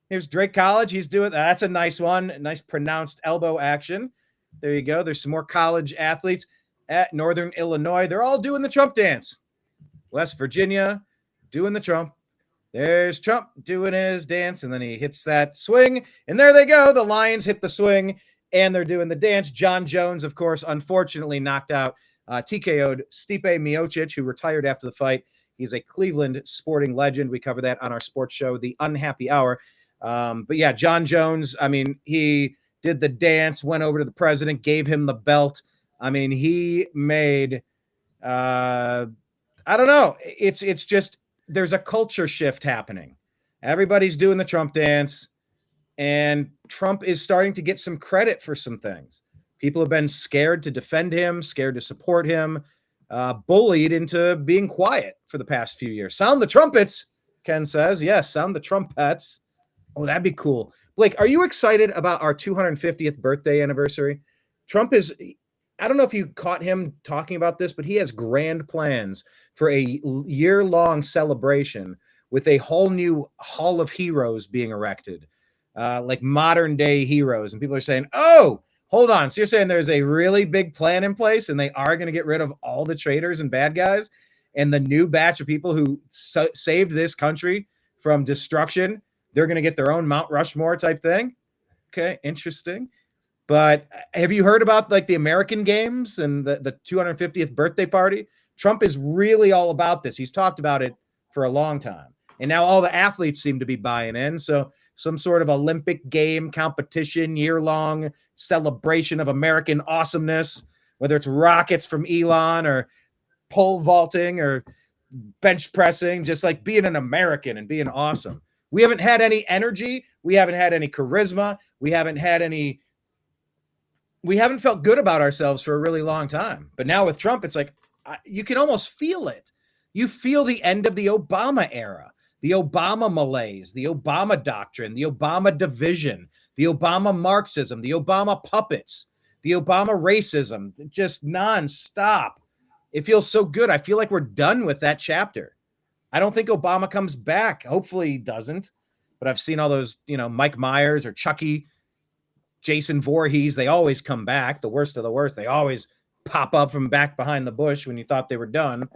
Here's Drake College. He's doing that's a nice one. Nice pronounced elbow action. There you go. There's some more college athletes at Northern Illinois. They're all doing the Trump dance. West Virginia doing the Trump. There's Trump doing his dance, and then he hits that swing, and there they go. The Lions hit the swing, and they're doing the dance. John Jones, of course, unfortunately knocked out, TKO'd Stipe Miocic, who retired after the fight. He's a Cleveland sporting legend. We cover that on our sports show, The Unhappy Hour. But yeah, John Jones, I mean, he did the dance, went over to the president, gave him the belt. I mean, he made, I don't know. It's just, there's a culture shift happening. Everybody's doing the Trump dance, and Trump is starting to get some credit for some things. People have been scared to defend him, scared to support him, bullied into being quiet for the past few years. Sound the trumpets, Ken says. Yes, sound the trumpets. Oh, that'd be cool. Blake, are you excited about our 250th birthday anniversary? Trump is, I don't know if you caught him talking about this, but he has grand plans for a year-long celebration with a whole new Hall of Heroes being erected, like modern-day heroes. And people are saying, oh, hold on. So you're saying there's a really big plan in place, and they are going to get rid of all the traitors and bad guys, and the new batch of people who saved this country from destruction, they're going to get their own Mount Rushmore type thing? Okay, interesting. But have you heard about like the American Games and the 250th birthday party? Trump is really all about this. He's talked about it for a long time. And now all the athletes seem to be buying in. So some sort of Olympic game competition, year-long celebration of American awesomeness, whether it's rockets from Elon or pole vaulting or bench pressing, just like being an American and being awesome. We haven't had any energy. We haven't had any charisma. We haven't felt good about ourselves for a really long time. But now with Trump, it's like, you can almost feel it. You feel the end of the Obama era, the Obama malaise, the Obama doctrine, the Obama division, the Obama Marxism, the Obama puppets. The Obama racism, just nonstop. It feels so good. I feel like we're done with that chapter. I don't think Obama comes back. Hopefully he doesn't. But I've seen all those, Mike Myers or Chucky, Jason Voorhees. They always come back. The worst of the worst. They always pop up from back behind the bush when you thought they were done.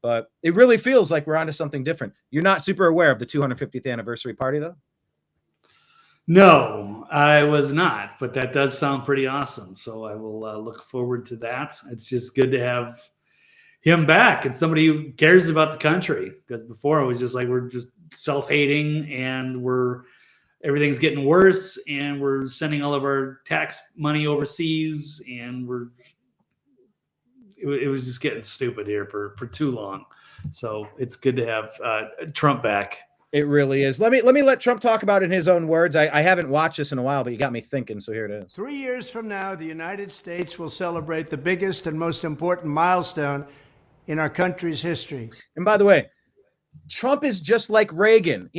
But it really feels like we're onto something different. You're not super aware of the 250th anniversary party, though? No, I was not, but that does sound pretty awesome. So I will look forward to that. It's just good to have him back and somebody who cares about the country, because before it was just like we're just self-hating and everything's getting worse and we're sending all of our tax money overseas and it was just getting stupid here for too long. So it's good to have Trump back. It really is. Let me let Trump talk about it in his own words. I haven't watched this in a while, but you got me thinking, so here it is. 3 years from now, the United States will celebrate the biggest and most important milestone in our country's history. And by the way, Trump is just like Reagan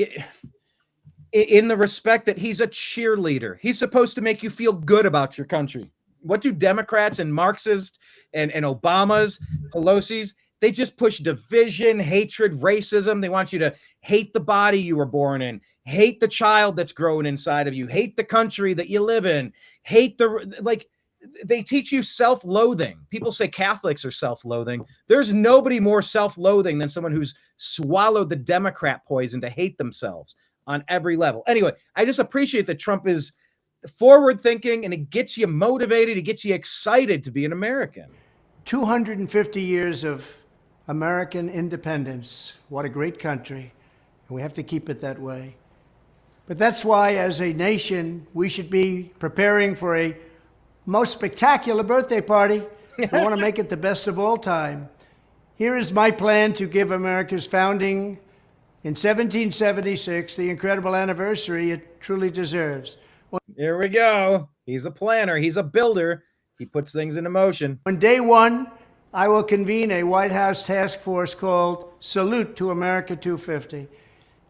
in the respect that he's a cheerleader. He's supposed to make you feel good about your country. What do Democrats and Marxists and Obamas, Pelosi's, they just push division, hatred, racism. They want you to hate the body you were born in, hate the child that's growing inside of you, hate the country that you live in, they teach you self-loathing. People say Catholics are self-loathing. There's nobody more self-loathing than someone who's swallowed the Democrat poison to hate themselves on every level. Anyway, I just appreciate that Trump is forward-thinking and it gets you motivated. It gets you excited to be an American. 250 years of American independence. What a great country. And we have to keep it that way. But that's why, as a nation, we should be preparing for a most spectacular birthday party. We want to make it the best of all time. Here is my plan to give America's founding in 1776 the incredible anniversary it truly deserves. Here we go. He's a planner. He's a builder. He puts things into motion. On day one, I will convene a White House task force called Salute to America 250.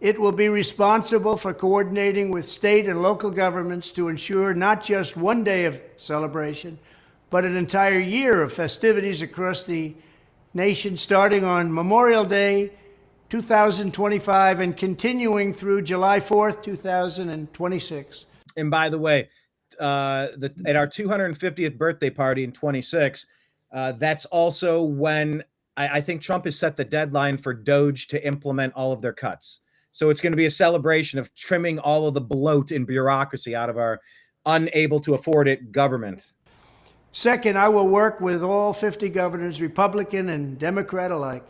It will be responsible for coordinating with state and local governments to ensure not just one day of celebration, but an entire year of festivities across the nation, starting on Memorial Day 2025 and continuing through July 4th, 2026. And by the way, at our 250th birthday party in 26, that's also when I think Trump has set the deadline for Doge to implement all of their cuts. So it's going to be a celebration of trimming all of the bloat and bureaucracy out of our unable to afford it government. Second, I will work with all 50 governors, Republican and Democrat alike,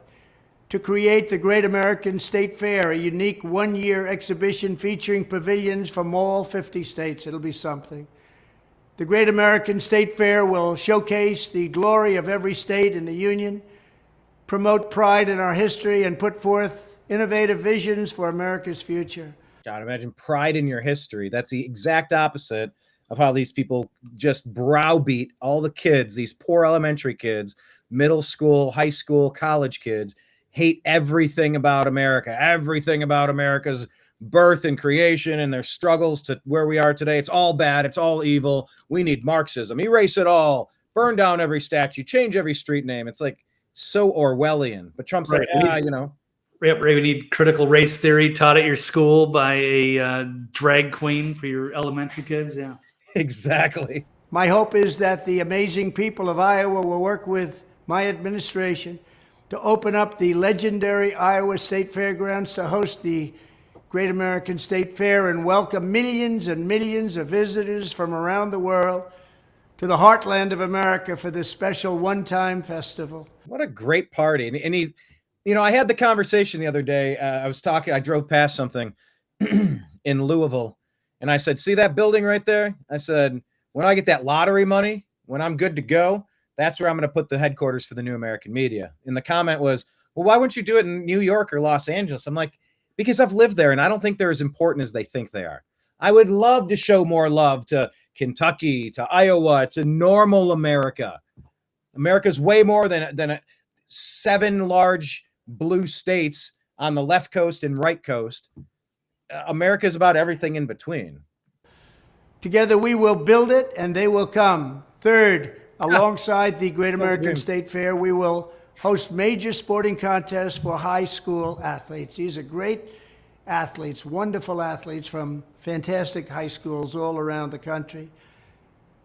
to create the Great American State Fair, a unique one-year exhibition featuring pavilions from all 50 states. It'll be something. The Great American State Fair will showcase the glory of every state in the Union, promote pride in our history, and put forth innovative visions for America's future. God, imagine pride in your history. That's the exact opposite of how these people just browbeat all the kids, these poor elementary kids, middle school, high school, college kids, hate everything about America, everything about America's birth and creation and their struggles to where we are today. It's all bad. It's all evil. We need Marxism. Erase it all. Burn down every statue. Change every street name. It's like so Orwellian. But Trump's right. We need critical race theory taught at your school by a drag queen for your elementary kids. Yeah, exactly. My hope is that the amazing people of Iowa will work with my administration to open up the legendary Iowa State Fairgrounds to host the Great American State Fair and welcome millions and millions of visitors from around the world to the heartland of America for this special one-time festival. What a great party. And he, I had the conversation the other day. I drove past something in Louisville and I said, see that building right there? I said, when I get that lottery money, when I'm good to go, that's where I'm going to put the headquarters for the New American Media. And the comment was, well, why wouldn't you do it in New York or Los Angeles? I'm like, because I've lived there and I don't think they're as important as they think they are. I would love to show more love to Kentucky, to Iowa, to normal America. America's way more than 7 large blue states on the left coast and right coast. America's about everything in between. Together we will build it and they will come. Third, alongside the Great American State Fair, we will host major sporting contests for high school athletes. These are great athletes, wonderful athletes from fantastic high schools all around the country.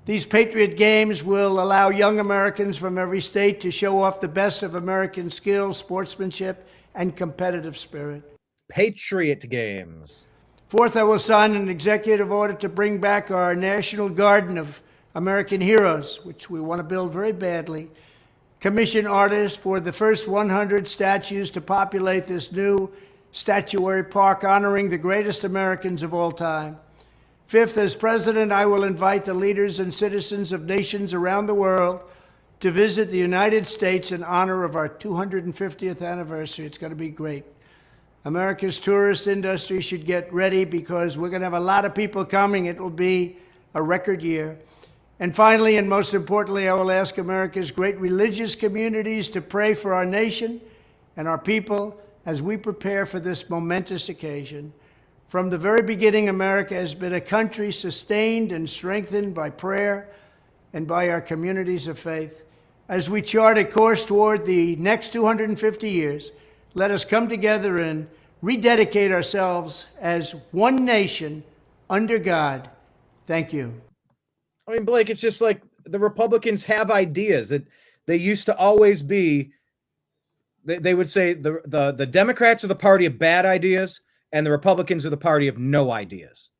These Patriot Games will allow young Americans from every state to show off the best of American skills, sportsmanship, and competitive spirit. Patriot Games. Fourth, I will sign an executive order to bring back our National Garden of American Heroes, which we want to build very badly. Commission artists for the first 100 statues to populate this new statuary park honoring the greatest Americans of all time. Fifth, as president, I will invite the leaders and citizens of nations around the world to visit the United States in honor of our 250th anniversary. It's going to be great. America's tourist industry should get ready because we're going to have a lot of people coming. It will be a record year. And finally, and most importantly, I will ask America's great religious communities to pray for our nation and our people as we prepare for this momentous occasion. From the very beginning, America has been a country sustained and strengthened by prayer and by our communities of faith. As we chart a course toward the next 250 years, let us come together and rededicate ourselves as one nation under God. Thank you. I mean, Blake, it's just like the Republicans have ideas that they used to always be. They would say the Democrats are the party of bad ideas and the Republicans are the party of no ideas.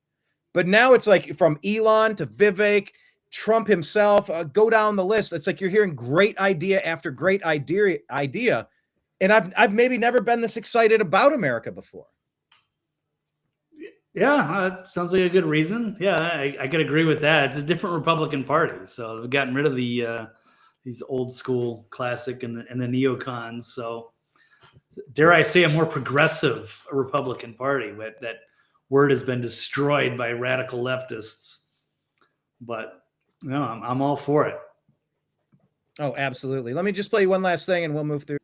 But now it's like from Elon to Vivek, Trump himself, go down the list. It's like you're hearing great idea after great idea. And I've maybe never been this excited about America before. Yeah, that sounds like a good reason. Yeah, I could agree with that. It's a different Republican Party, so they've gotten rid of these old school classic and the neocons. So, dare I say, a more progressive Republican Party. That word has been destroyed by radical leftists. But no, I'm all for it. Oh, absolutely. Let me just play one last thing and we'll move through.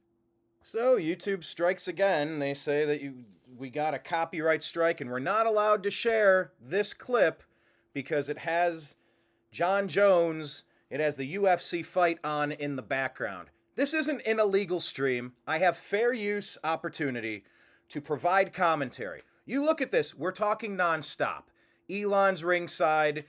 So YouTube strikes again. They say that we got a copyright strike and we're not allowed to share this clip because it has John Jones, it has the UFC fight on in the background. This isn't an illegal stream. I have fair use opportunity to provide commentary. You look at this, we're talking nonstop. Elon's ringside,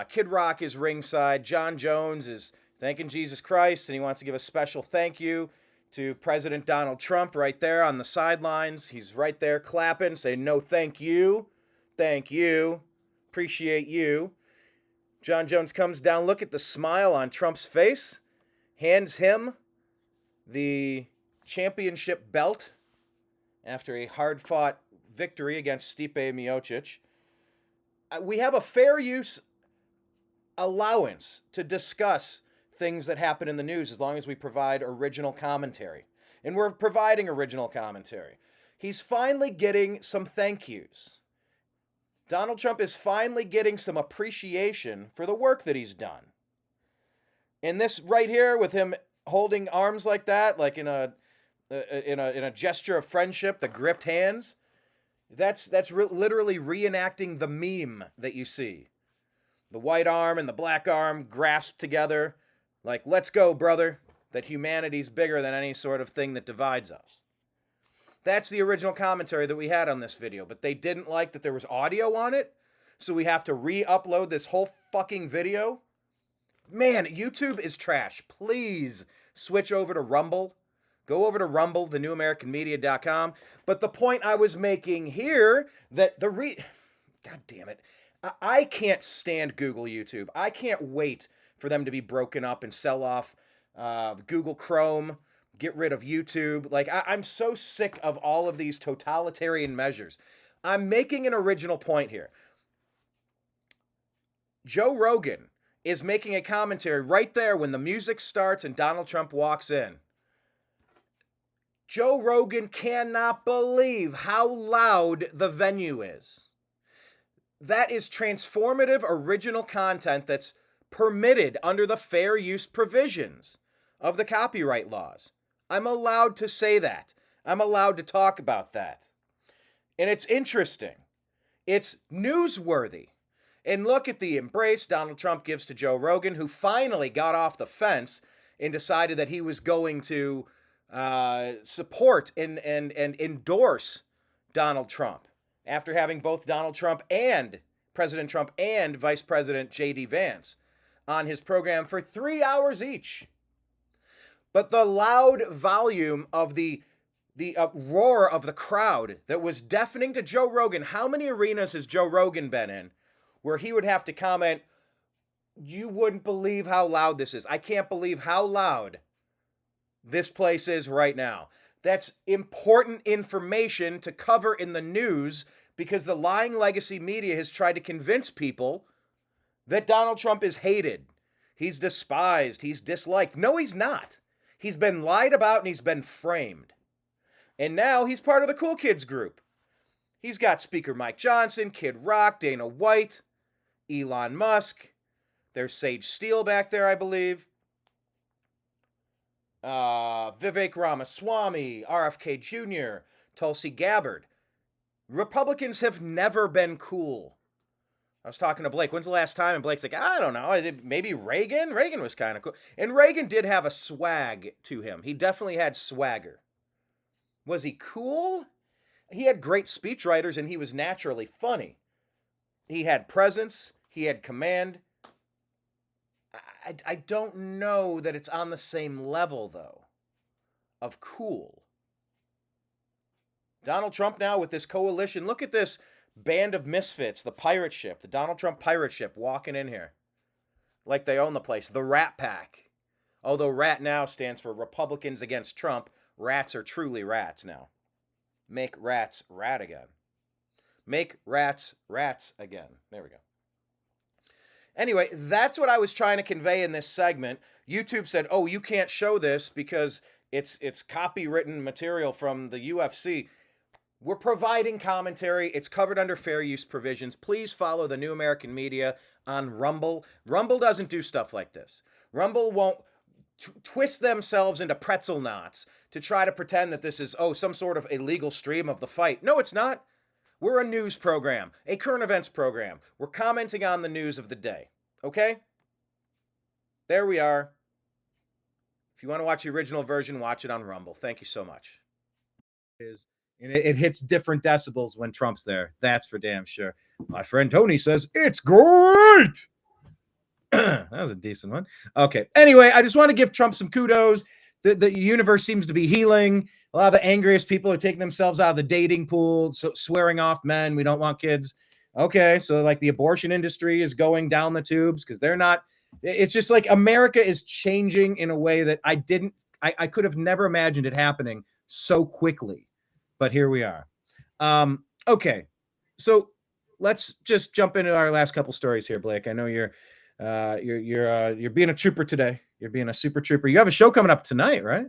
Kid Rock is ringside, John Jones is thanking Jesus Christ, and he wants to give a special thank you to President Donald Trump right there on the sidelines. He's right there clapping, saying, no, thank you, appreciate you. John Jones comes down, look at the smile on Trump's face, hands him the championship belt after a hard-fought victory against Stipe Miocic. We have a fair use allowance to discuss things that happen in the news as long as we provide original commentary. And we're providing original commentary. He's finally getting some thank yous. Donald Trump is finally getting some appreciation for the work that he's done. And this right here with him holding arms like that, like in a gesture of friendship, the gripped hands, that's literally reenacting the meme that you see. The white arm and the black arm grasped together. Like, let's go, brother, that humanity's bigger than any sort of thing that divides us. That's the original commentary that we had on this video, but they didn't like that there was audio on it, so we have to re-upload this whole fucking video. Man, YouTube is trash. Please switch over to Rumble. Go over to Rumble, thenewamericanmedia.com. But the point I was making here, that God damn it. I can't stand Google YouTube. I can't wait for them to be broken up and sell off Google Chrome, get rid of YouTube. Like, I'm so sick of all of these totalitarian measures. I'm making an original point here. Joe Rogan is making a commentary right there when the music starts and Donald Trump walks in. Joe Rogan cannot believe how loud the venue is. That is transformative original content that's permitted under the fair use provisions of the copyright laws. I'm allowed to say that. I'm allowed to talk about that. And it's interesting. It's newsworthy. And look at the embrace Donald Trump gives to Joe Rogan, who finally got off the fence and decided that he was going to support and endorse Donald Trump after having both Donald Trump and President Trump and Vice President J.D. Vance on his program for 3 hours each. But the loud volume of the roar of the crowd that was deafening to Joe Rogan. How many arenas has Joe Rogan been in where he would have to comment, you wouldn't believe how loud this is. I can't believe how loud this place is right now. That's important information to cover in the news because the lying legacy media has tried to convince people that Donald Trump is hated. He's despised. He's disliked. No, he's not. He's been lied about and he's been framed. And now he's part of the cool kids group. He's got Speaker Mike Johnson, Kid Rock, Dana White, Elon Musk. There's Sage Steele back there, I believe. Vivek Ramaswamy, RFK Jr., Tulsi Gabbard. Republicans have never been cool. I was talking to Blake. When's the last time? And Blake's like, I don't know. Maybe Reagan? Reagan was kind of cool. And Reagan did have a swag to him. He definitely had swagger. Was he cool? He had great speechwriters and he was naturally funny. He had presence. He had command. I don't know that it's on the same level, though, of cool. Donald Trump now with this coalition. Look at this band of misfits, the pirate ship, the Donald Trump pirate ship walking in here like they own the place. The Rat Pack. Although RAT now stands for Republicans Against Trump. Rats are truly rats now. Make rats rat again. Make rats rats again. There we go. Anyway, that's what I was trying to convey in this segment. YouTube said, oh, you can't show this because it's copywritten material from the UFC. We're providing commentary. It's covered under fair use provisions. Please follow the New American Media on Rumble. Rumble doesn't do stuff like this. Rumble won't twist themselves into pretzel knots to try to pretend that this is, some sort of illegal stream of the fight. No, it's not. We're a news program, a current events program. We're commenting on the news of the day. Okay? There we are. If you want to watch the original version, watch it on Rumble. Thank you so much. It hits different decibels when Trump's there. That's for damn sure. My friend Tony says, it's great. That was a decent one. Okay. Anyway, I just want to give Trump some kudos. The universe seems to be healing. A lot of the angriest people are taking themselves out of the dating pool, so swearing off men. We don't want kids. Okay, so like the abortion industry is going down the tubes because they're not. It's just like America is changing in a way that I could have never imagined it happening so quickly. But here we are. Okay, so let's just jump into our last couple stories here, Blake. I know you're being a trooper today. You're being a super trooper. You have a show coming up tonight, right?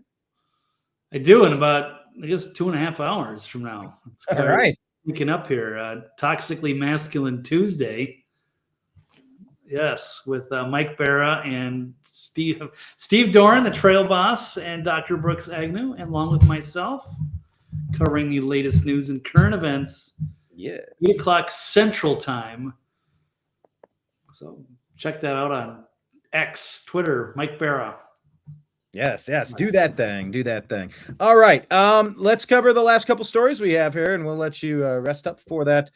I do in about, I guess, 2.5 hours from now. It's all right. Waking up here, Toxically Masculine Tuesday. Yes, with Mike Barra and Steve Doran, the trail boss, and Dr. Brooks Agnew, and along with myself, covering the latest news and current events. Yeah, 8 o'clock Central Time. So check that out on X, Twitter, Mike Barra. Yes. Do that thing. All right. Let's cover the last couple stories we have here, and we'll let you rest up for that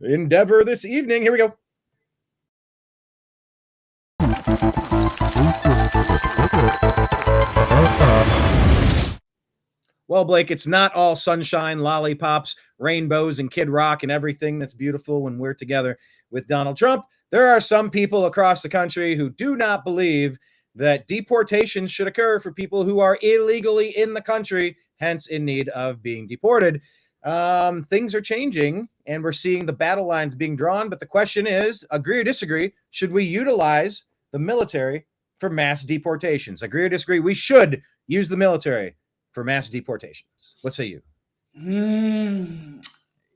endeavor this evening. Here we go. Well, Blake, it's not all sunshine, lollipops, rainbows, and Kid Rock and everything that's beautiful when we're together with Donald Trump. There are some people across the country who do not believe that deportations should occur for people who are illegally in the country, hence in need of being deported. Things are changing, and we're seeing the battle lines being drawn. But the question is, agree or disagree, should we utilize the military for mass deportations? Agree or disagree, we should use the military for mass deportations. What say you?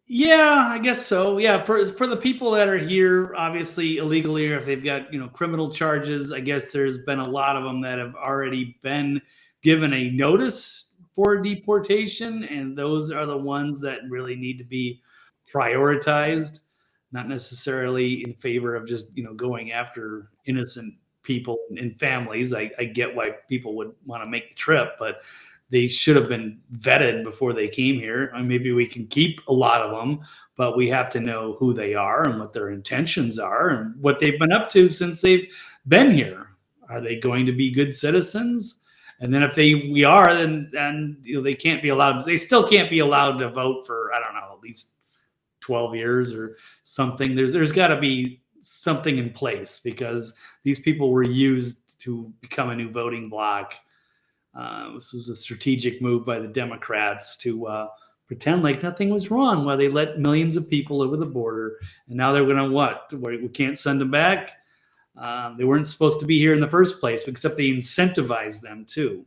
Yeah, I guess so. Yeah, for the people that are here, obviously illegally, or if they've got criminal charges, I guess there's been a lot of them that have already been given a notice for deportation, and those are the ones that really need to be prioritized. not necessarily in favor of just, going after innocent people and families. I get why people would want to make the trip, but they should have been vetted before they came here. I mean, maybe we can keep a lot of them, but we have to know who they are and what their intentions are and what they've been up to since they've been here. Are they going to be good citizens? And then if we are, then they can't be allowed. They still can't be allowed to vote for, I don't know, at least 12 years or something. There's got to be something in place, because these people were used to become a new voting bloc. This was a strategic move by the Democrats to pretend like nothing was wrong while they let millions of people over the border. And now they're going to what? We can't send them back? They weren't supposed to be here in the first place, except they incentivized them too.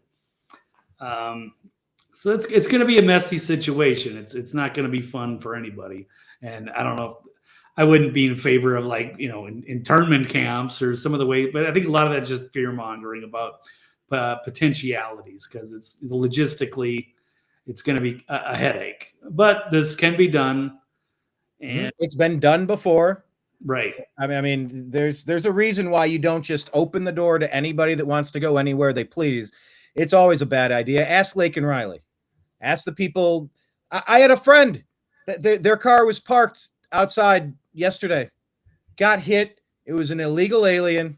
So it's going to be a messy situation. It's not going to be fun for anybody. And I don't know if I wouldn't be in favor of internment camps or some of the way, but I think a lot of that's just fear mongering about potentialities, because it's logistically, it's going to be a headache, but this can be done. And it's been done before. Right. I mean, there's a reason why you don't just open the door to anybody that wants to go anywhere they please. It's always a bad idea. Ask Lake and Riley. Ask the people. I had a friend that their car was parked outside yesterday, got hit. It was an illegal alien.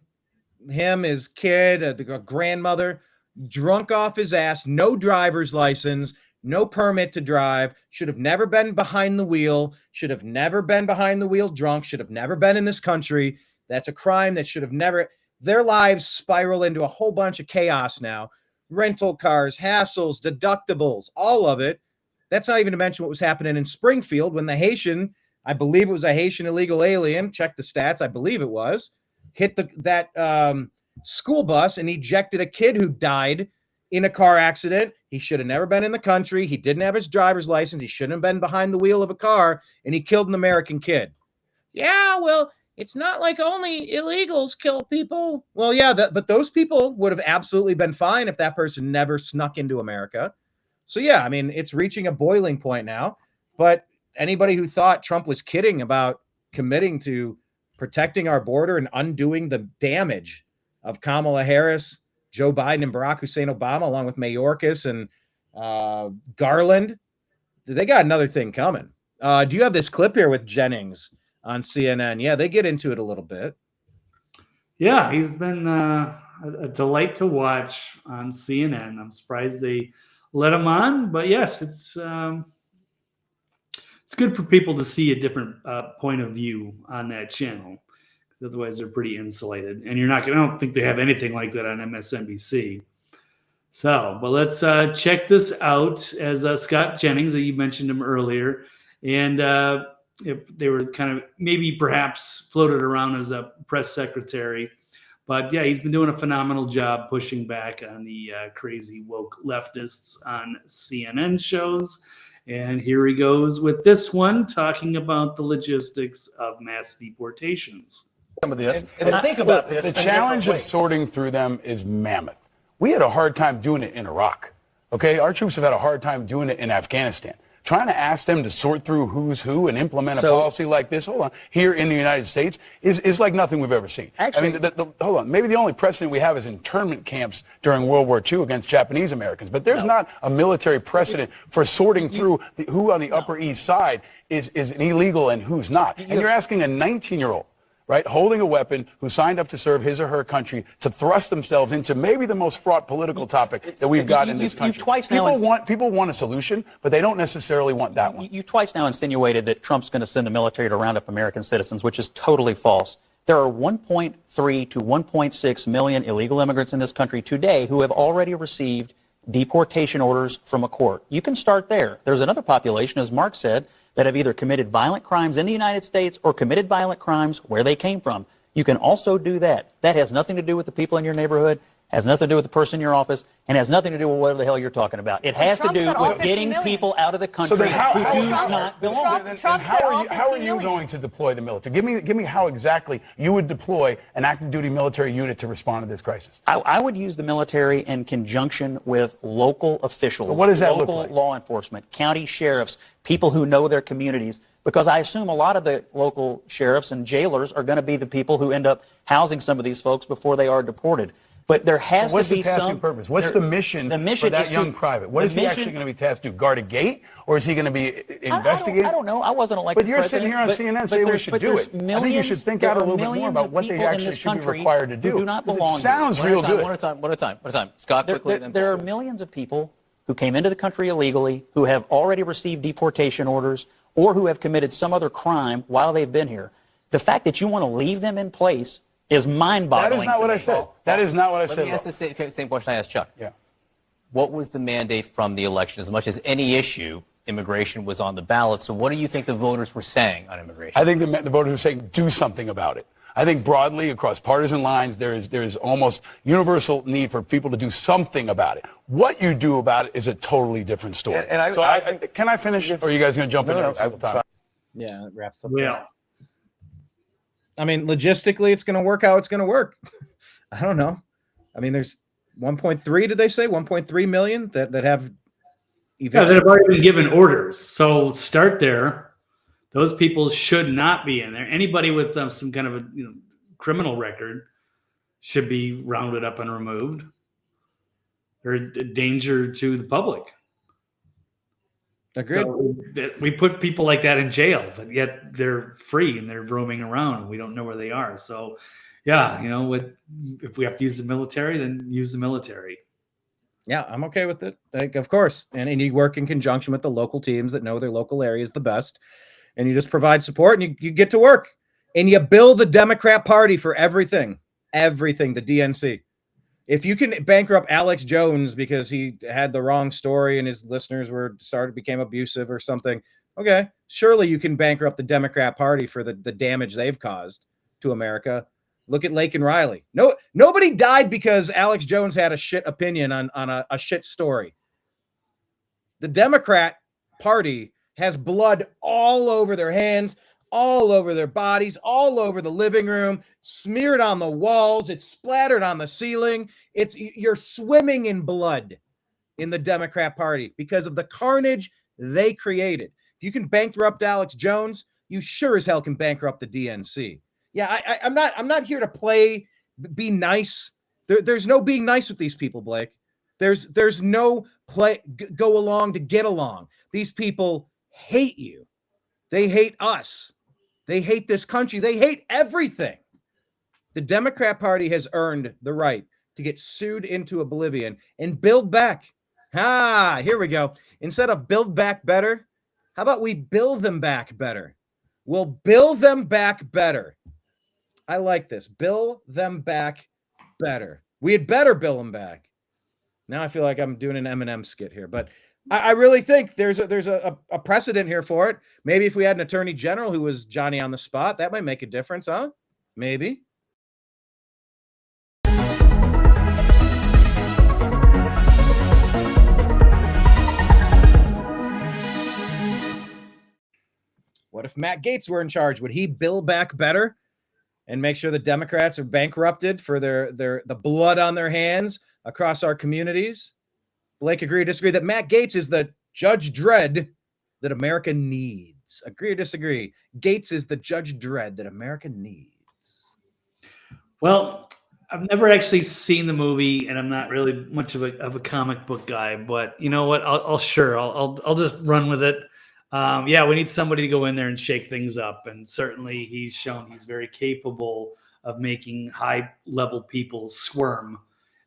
Him, his kid, a grandmother, drunk off his ass, no driver's license, no permit to drive, should have never been behind the wheel, should have never been behind the wheel drunk, should have never been in this country. That's a crime that should have never. Their lives spiral into a whole bunch of chaos now. Rental cars, hassles, deductibles, all of it. That's not even to mention what was happening in Springfield when the Haitian, I believe it was a Haitian illegal alien, check the stats, I believe it was, hit that school bus and ejected a kid who died in a car accident. He should have never been in the country. He didn't have his driver's license. He shouldn't have been behind the wheel of a car, and he killed an American kid. Yeah, well, it's not like only illegals kill people. Well, yeah, but those people would have absolutely been fine if that person never snuck into America. So, yeah, I mean, it's reaching a boiling point now. But anybody who thought Trump was kidding about committing to protecting our border and undoing the damage of Kamala Harris, Joe Biden, and Barack Hussein Obama, along with Mayorkas and Garland, they got another thing coming. Do you have this clip here with Jennings on CNN? Yeah, they get into it a little bit. Yeah, he's been a delight to watch on CNN. I'm surprised they let him on, but yes, it's good for people to see a different point of view on that channel. Otherwise, they're pretty insulated, and I don't think they have anything like that on MSNBC. So, but let's check this out as Scott Jennings, that you mentioned him earlier, and they were kind of maybe perhaps floated around as a press secretary, but yeah, he's been doing a phenomenal job pushing back on the crazy woke leftists on CNN shows. And here he goes with this one, talking about the logistics of mass deportations. Some of this. And think about this. The challenge of sorting through them is mammoth. We had a hard time doing it in Iraq. Okay, our troops have had a hard time doing it in Afghanistan. Trying to ask them to sort through who's who and implement a policy like this, here in the United States is like nothing we've ever seen. Actually, I mean, hold on. Maybe the only precedent we have is internment camps during World War II against Japanese Americans. But there's not a military precedent for sorting through who on the Upper East Side is an illegal and who's not. And you're asking a 19-year-old, right, holding a weapon, who signed up to serve his or her country, to thrust themselves into maybe the most fraught political topic that we've got in this country. People want a solution, but they don't necessarily want that one. You've twice now insinuated that Trump's going to send the military to round up American citizens, which is totally false. There are 1.3 to 1.6 million illegal immigrants in this country today who have already received deportation orders from a court. You can start there. There's another population, as Mark said, that have either committed violent crimes in the United States or committed violent crimes where they came from. You can also do that. That has nothing to do with the people in your neighborhood, has nothing to do with the person in your office, and has nothing to do with whatever the hell you're talking about. It has to do with getting people out of the country who do not belong. How are you going to deploy the military? Give me how exactly you would deploy an active duty military unit to respond to this crisis. I would use the military in conjunction with local officials, what does that look like? Local law enforcement, county sheriffs, people who know their communities, because I assume a lot of the local sheriffs and jailers are going to be the people who end up housing some of these folks before they are deported. But there has What's to be the task some and purpose? What's the mission for that young private? What is he actually going to be tasked to do? Guard a gate, or is he going to be investigating? I don't know. I wasn't elected. But you're sitting here on CNN saying we should do it. I think you should think out a little bit more about what they actually should be required to do. Do not belong. It sounds real good. One at a time. Scott, quickly. There are millions of people who came into the country illegally, who have already received deportation orders, or who have committed some other crime while they've been here. The fact that you want to leave them in place is mind-boggling. That is not what I said. That is not what I said. Let me ask the same question I asked Chuck. Yeah. What was the mandate from the election? As much as any issue, immigration was on the ballot. So what do you think the voters were saying on immigration? I think the voters were saying do something about it. I think broadly across partisan lines, there is almost universal need for people to do something about it. What you do about it is a totally different story. Can I finish? Or are you guys going to jump in? Yeah, it wraps up. Yeah. I mean, logistically, it's going to work how it's going to work. I don't know. I mean, there's 1.3, did they say? 1.3 million that have that have already been given orders. So start there. Those people should not be in there. Anybody with some kind of a criminal record should be rounded up and removed. They're a danger to the public. Agreed. So we put people like that in jail, but yet they're free and they're roaming around and we don't know where they are. So, yeah, if we have to use the military, then use the military. Yeah, I'm okay with it. Like, of course. And you work in conjunction with the local teams that know their local areas the best. And you just provide support and you get to work. And you bill the Democrat Party for everything, the DNC. If you can bankrupt Alex Jones because he had the wrong story and his listeners became abusive or something, okay, surely you can bankrupt the Democrat Party for the damage they've caused to America. Look at Laken Riley. Nobody died because Alex Jones had a shit opinion on a shit story. The Democrat Party has blood all over their hands, all over their bodies, all over the living room, smeared on the walls. It's splattered on the ceiling. You're swimming in blood in the Democrat Party because of the carnage they created. If you can bankrupt Alex Jones, you sure as hell can bankrupt the DNC. Yeah, I'm not here to be nice. There's no being nice with these people, Blake. There's no go along to get along. These people hate you. They hate us. They hate this country. They hate everything. The Democrat Party has earned the right to get sued into oblivion and build back. Here we go. Instead of build back better, how about we build them back better? We'll build them back better. I like this. Build them back better. We had better build them back. Now I feel like I'm doing an Eminem skit here, but I really think there's a precedent here for it. Maybe if we had an attorney general who was Johnny on the spot, that might make a difference, huh? Maybe. What if Matt Gaetz were in charge? Would he build back better and make sure the Democrats are bankrupted for the blood on their hands across our communities? Blake, agree or disagree that Matt Gaetz is the Judge Dredd that America needs? Agree or disagree? Gaetz is the Judge Dredd that America needs. Well, I've never actually seen the movie, and I'm not really much of a comic book guy. But you know what? I'll just run with it. Yeah, we need somebody to go in there and shake things up, and certainly he's shown he's very capable of making high-level people squirm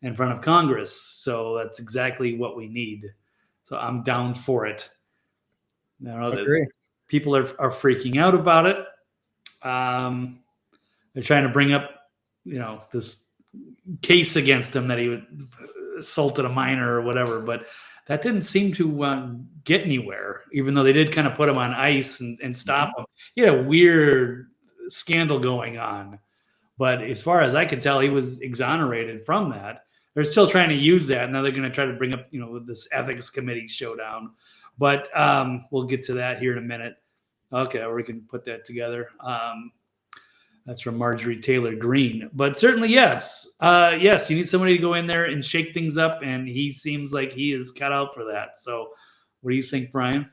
in front of Congress. So that's exactly what we need. So I'm down for it. I know that people are freaking out about it. They're trying to bring up, this case against him that he assaulted a minor or whatever, but that didn't seem to get anywhere, even though they did kind of put him on ice and stop him. He had a weird scandal going on, but as far as I could tell, he was exonerated from that. They're still trying to use that. Now they're going to try to bring up, this ethics committee showdown. But we'll get to that here in a minute. Okay, we can put that together. That's from Marjorie Taylor Greene. But certainly, yes. Yes, you need somebody to go in there and shake things up, and he seems like he is cut out for that. So what do you think, Brian?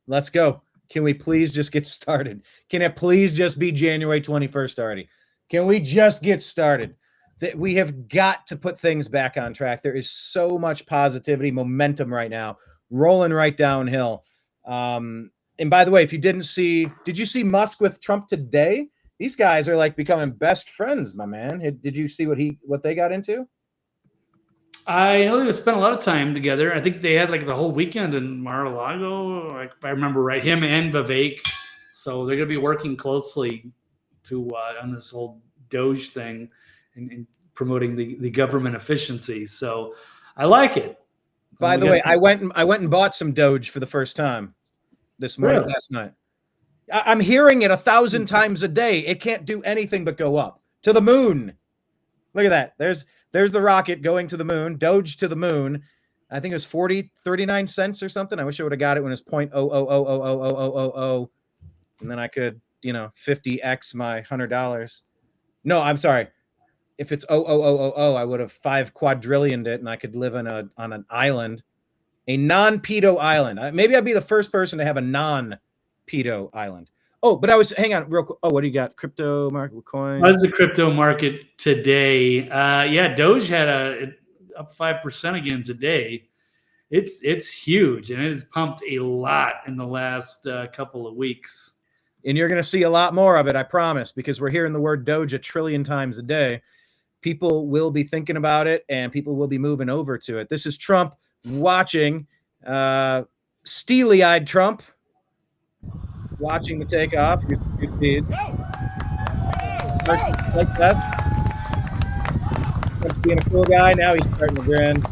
Let's go. Can we please just get started? Can it please just be January 21st already? Can we just get started? That we have got to put things back on track. There is so much positivity, momentum right now, rolling right downhill. And by the way, if you did you see Musk with Trump today? These guys are like becoming best friends, my man. Did you see what they got into? I know they spent a lot of time together. I think they had like the whole weekend in Mar-a-Lago. Like, if I remember right, him and Vivek. So they're going to be working closely on this whole Doge thing and promoting the government efficiency. So I like it. By the way, I went and bought some Doge for the first time this morning, last night. I'm hearing it 1,000 times a day. It can't do anything but go up to the moon. Look at that. There's the rocket going to the moon, Doge to the moon. I think it was 39 cents or something. I wish I would have got it when it's 0.000000000. And then I could, 50x my $100. No, I'm sorry. If it's 0.00000, I would have 5 quadrillioned it and I could live on an island, a non-pedo island. Maybe I'd be the first person to have a non-pedo island. Oh, but hang on real quick. Oh, what do you got? Crypto market coin. How's the crypto market today? Doge had up 5% again today. It's huge, and it has pumped a lot in the last couple of weeks. And you're going to see a lot more of it, I promise, because we're hearing the word Doge 1 trillion times a day. People will be thinking about it, and people will be moving over to it. This is Trump watching, steely-eyed Trump, watching the takeoff. Here's the two feeds. Like that. Trump's being a cool guy. Now he's starting to grin.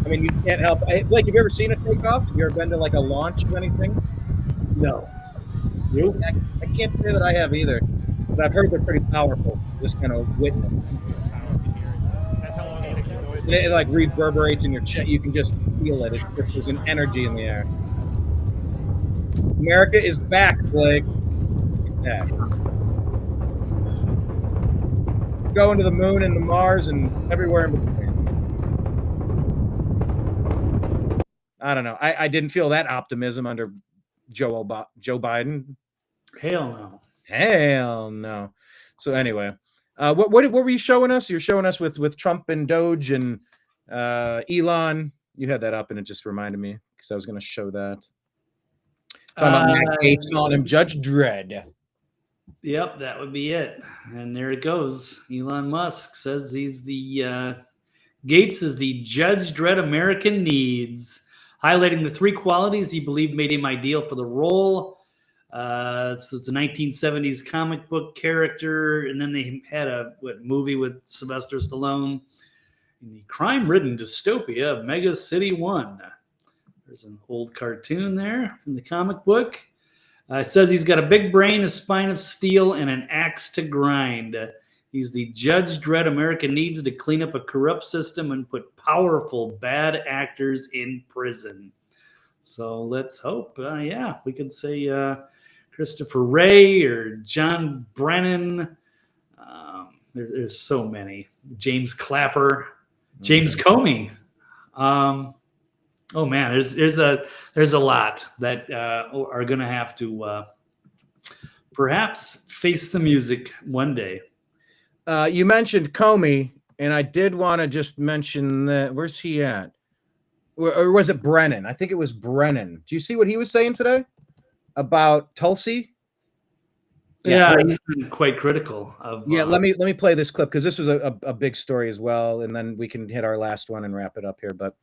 I mean, you can't help. Blake, have you ever seen a takeoff? Have you ever been to like a launch of anything? No. Nope. I can't say that I have either, but I've heard they're pretty powerful. Just kind of witness. It like reverberates in your chest. You can just feel it. There's an energy in the air. America is back, Blake. Back. Going to the moon and the Mars and everywhere in between. I don't know. I didn't feel that optimism under Joe Biden. Hell no. So anyway, what were you showing us? You're showing us with Trump and Doge and Elon. You had that up, and it just reminded me because I was going to show that. Talking about Matt Gaetz calling him Judge Dredd. Yep, that would be it. And there it goes. Elon Musk says he's the Gaetz is the Judge Dredd American needs, highlighting the 3 qualities he believed made him ideal for the role. So it's a 1970s comic book character, and then they had a movie with Sylvester Stallone in the crime-ridden dystopia of Mega City 1. There's an old cartoon there from the comic book. It says he's got a big brain, a spine of steel, and an axe to grind. He's the Judge Dredd America needs to clean up a corrupt system and put powerful bad actors in prison. So let's hope, we could say Christopher Wray or John Brennan. There's so many. James Clapper, James Comey. Oh man, there's a lot that are going to have to perhaps face the music one day. You mentioned Comey, and I did want to just mention that. Where's he at? Or was it Brennan? I think it was Brennan. Do you see what he was saying today about Tulsi? Yeah, he's been quite critical of. Let me play this clip because this was a big story as well, and then we can hit our last one and wrap it up here. But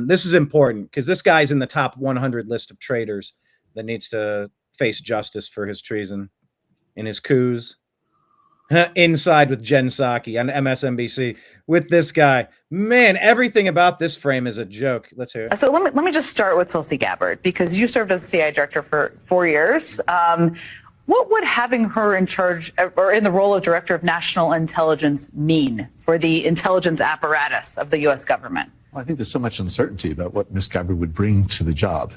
this is important because this guy's in the top 100 list of traitors that needs to face justice for his treason and his coups. Inside with Jen Psaki on MSNBC with this guy. Man, everything about this frame is a joke. Let's hear it. So let me just start with Tulsi Gabbard, because you served as the CIA director for 4 years. What would having her in charge or in the role of director of national intelligence mean for the intelligence apparatus of the U.S. government? Well, I think there's so much uncertainty about what Ms. Gabbard would bring to the job.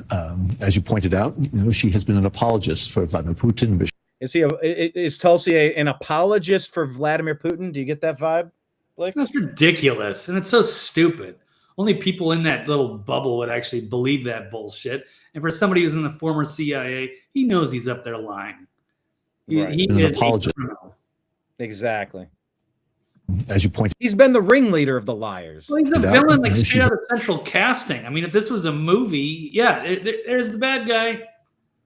As you pointed out, she has been an apologist for Vladimir Putin. Is Tulsi an apologist for Vladimir Putin? Do you get that vibe, Blake? That's ridiculous, and it's so stupid. only people in that little bubble would actually believe that bullshit. And for somebody who's in the former CIA, he knows he's up there lying. He is a criminal. Exactly. As you pointed, he's been the ringleader of the liars. Well, he's a villain, like straight out of Central Casting. I mean, if this was a movie, yeah, there's the bad guy.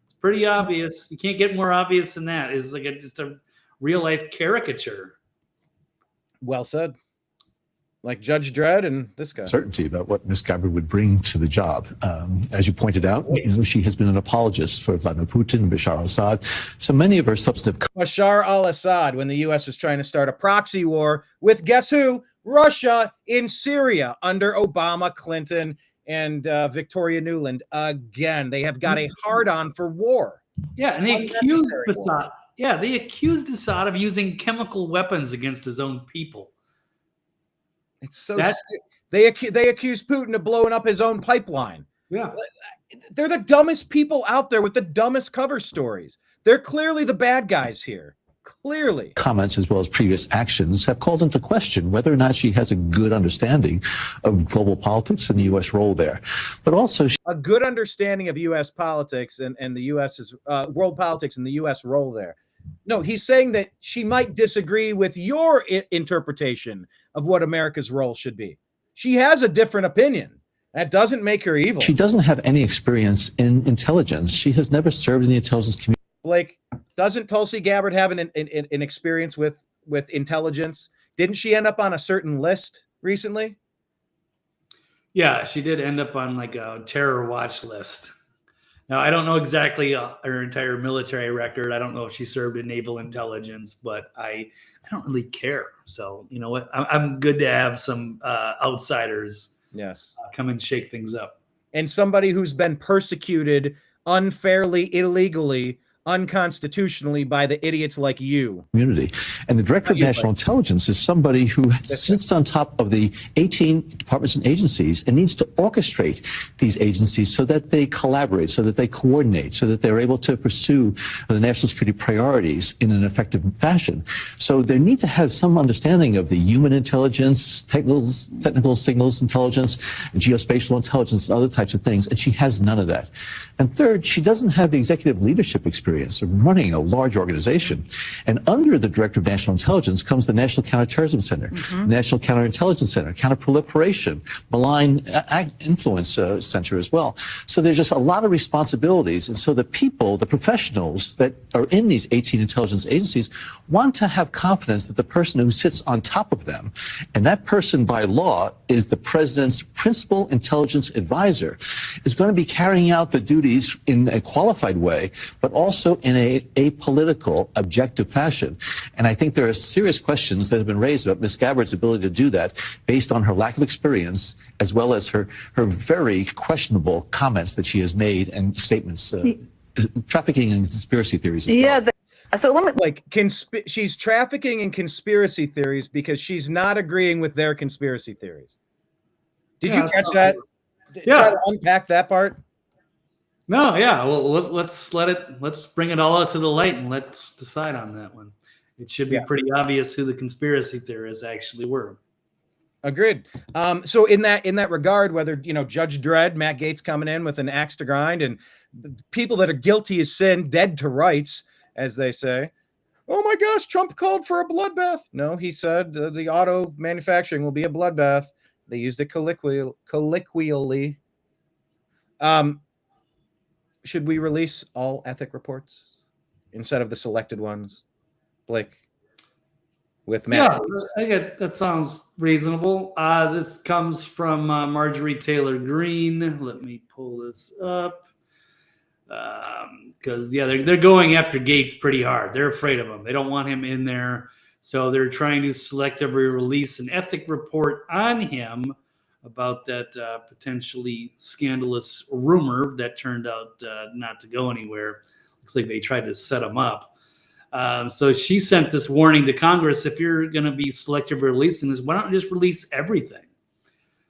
It's pretty obvious. You can't get more obvious than that. It's like just a real life caricature. Well said. Like Judge Dredd and this guy. Certainty about what Ms. Gabbard would bring to the job. As you pointed out, she has been an apologist for Vladimir Putin, Bashar al-Assad. So many of her substantive... Bashar al-Assad, when the U.S. was trying to start a proxy war with, guess who? Russia in Syria under Obama, Clinton, and Victoria Nuland. Again, they have got a hard-on for war. Yeah, and they accused Assad. Yeah, they accused Assad of using chemical weapons against his own people. It's so they accuse Putin of blowing up his own pipeline. Yeah. They're the dumbest people out there with the dumbest cover stories. They're clearly the bad guys here. Clearly. Comments as well as previous actions have called into question whether or not she has a good understanding of global politics and the U.S. role there. But also a good understanding of U.S. politics and the U.S.'s world politics and the U.S. role there. No, he's saying that she might disagree with your interpretation of what America's role should be. She has a different opinion. That doesn't make her evil. She doesn't have any experience in intelligence. She has never served in the intelligence community. Blake, doesn't Tulsi Gabbard have an experience with intelligence? Didn't she end up on a certain list recently? Yeah, she did end up on like a terror watch list. Now, I don't know exactly her entire military record. I don't know if she served in naval intelligence, but I don't really care. So, you know what? I'm good to have some outsiders come and shake things up. And somebody who's been persecuted unfairly, illegally, unconstitutionally by the idiots like you. Community. And the Director of National Intelligence is somebody who sits on top of the 18 departments and agencies and needs to orchestrate these agencies so that they collaborate, so that they coordinate, so that they're able to pursue the national security priorities in an effective fashion. So they need to have some understanding of the human intelligence, technical signals intelligence, geospatial intelligence, and other types of things. And she has none of that. And third, she doesn't have the executive leadership experience of running a large organization. And under the Director of National Intelligence comes the National Counterterrorism Center, National Counterintelligence Center, Counterproliferation, Malign Influence Center as well. So there's just a lot of responsibilities. And so the people, the professionals that are in these 18 intelligence agencies want to have confidence that the person who sits on top of them, and that person by law is the president's principal intelligence advisor, is going to be carrying out the duties in a qualified way, but also in a apolitical, objective fashion. And I think there are serious questions that have been raised about Ms. Gabbard's ability to do that based on her lack of experience, as well as her very questionable comments that she has made and statements, trafficking in conspiracy theories. So let me she's trafficking in conspiracy theories because she's not agreeing with their conspiracy theories. Did you catch that? Try to unpack that part. No, yeah. Well, let's bring it all out to the light and let's decide on that one. It should be pretty obvious who the conspiracy theorists actually were. Agreed. So in that regard, whether Judge Dredd, Matt Gaetz coming in with an axe to grind, and people that are guilty as sin, dead to rights, as they say. Oh my gosh, Trump called for a bloodbath. No, he said the auto manufacturing will be a bloodbath. They used it colloquially. Should we release all ethic reports instead of the selected ones, Blake? With Matt. Yeah, I get that sounds reasonable. This comes from Marjorie Taylor Greene. Let me pull this up. Because they're going after Gaetz pretty hard. They're afraid of him. They don't want him in there. So they're trying to selectively release an ethic report on him about that potentially scandalous rumor that turned out not to go anywhere. Looks like they tried to set him up. So she sent this warning to Congress: if you're going to be selectively releasing this, why don't you just release everything?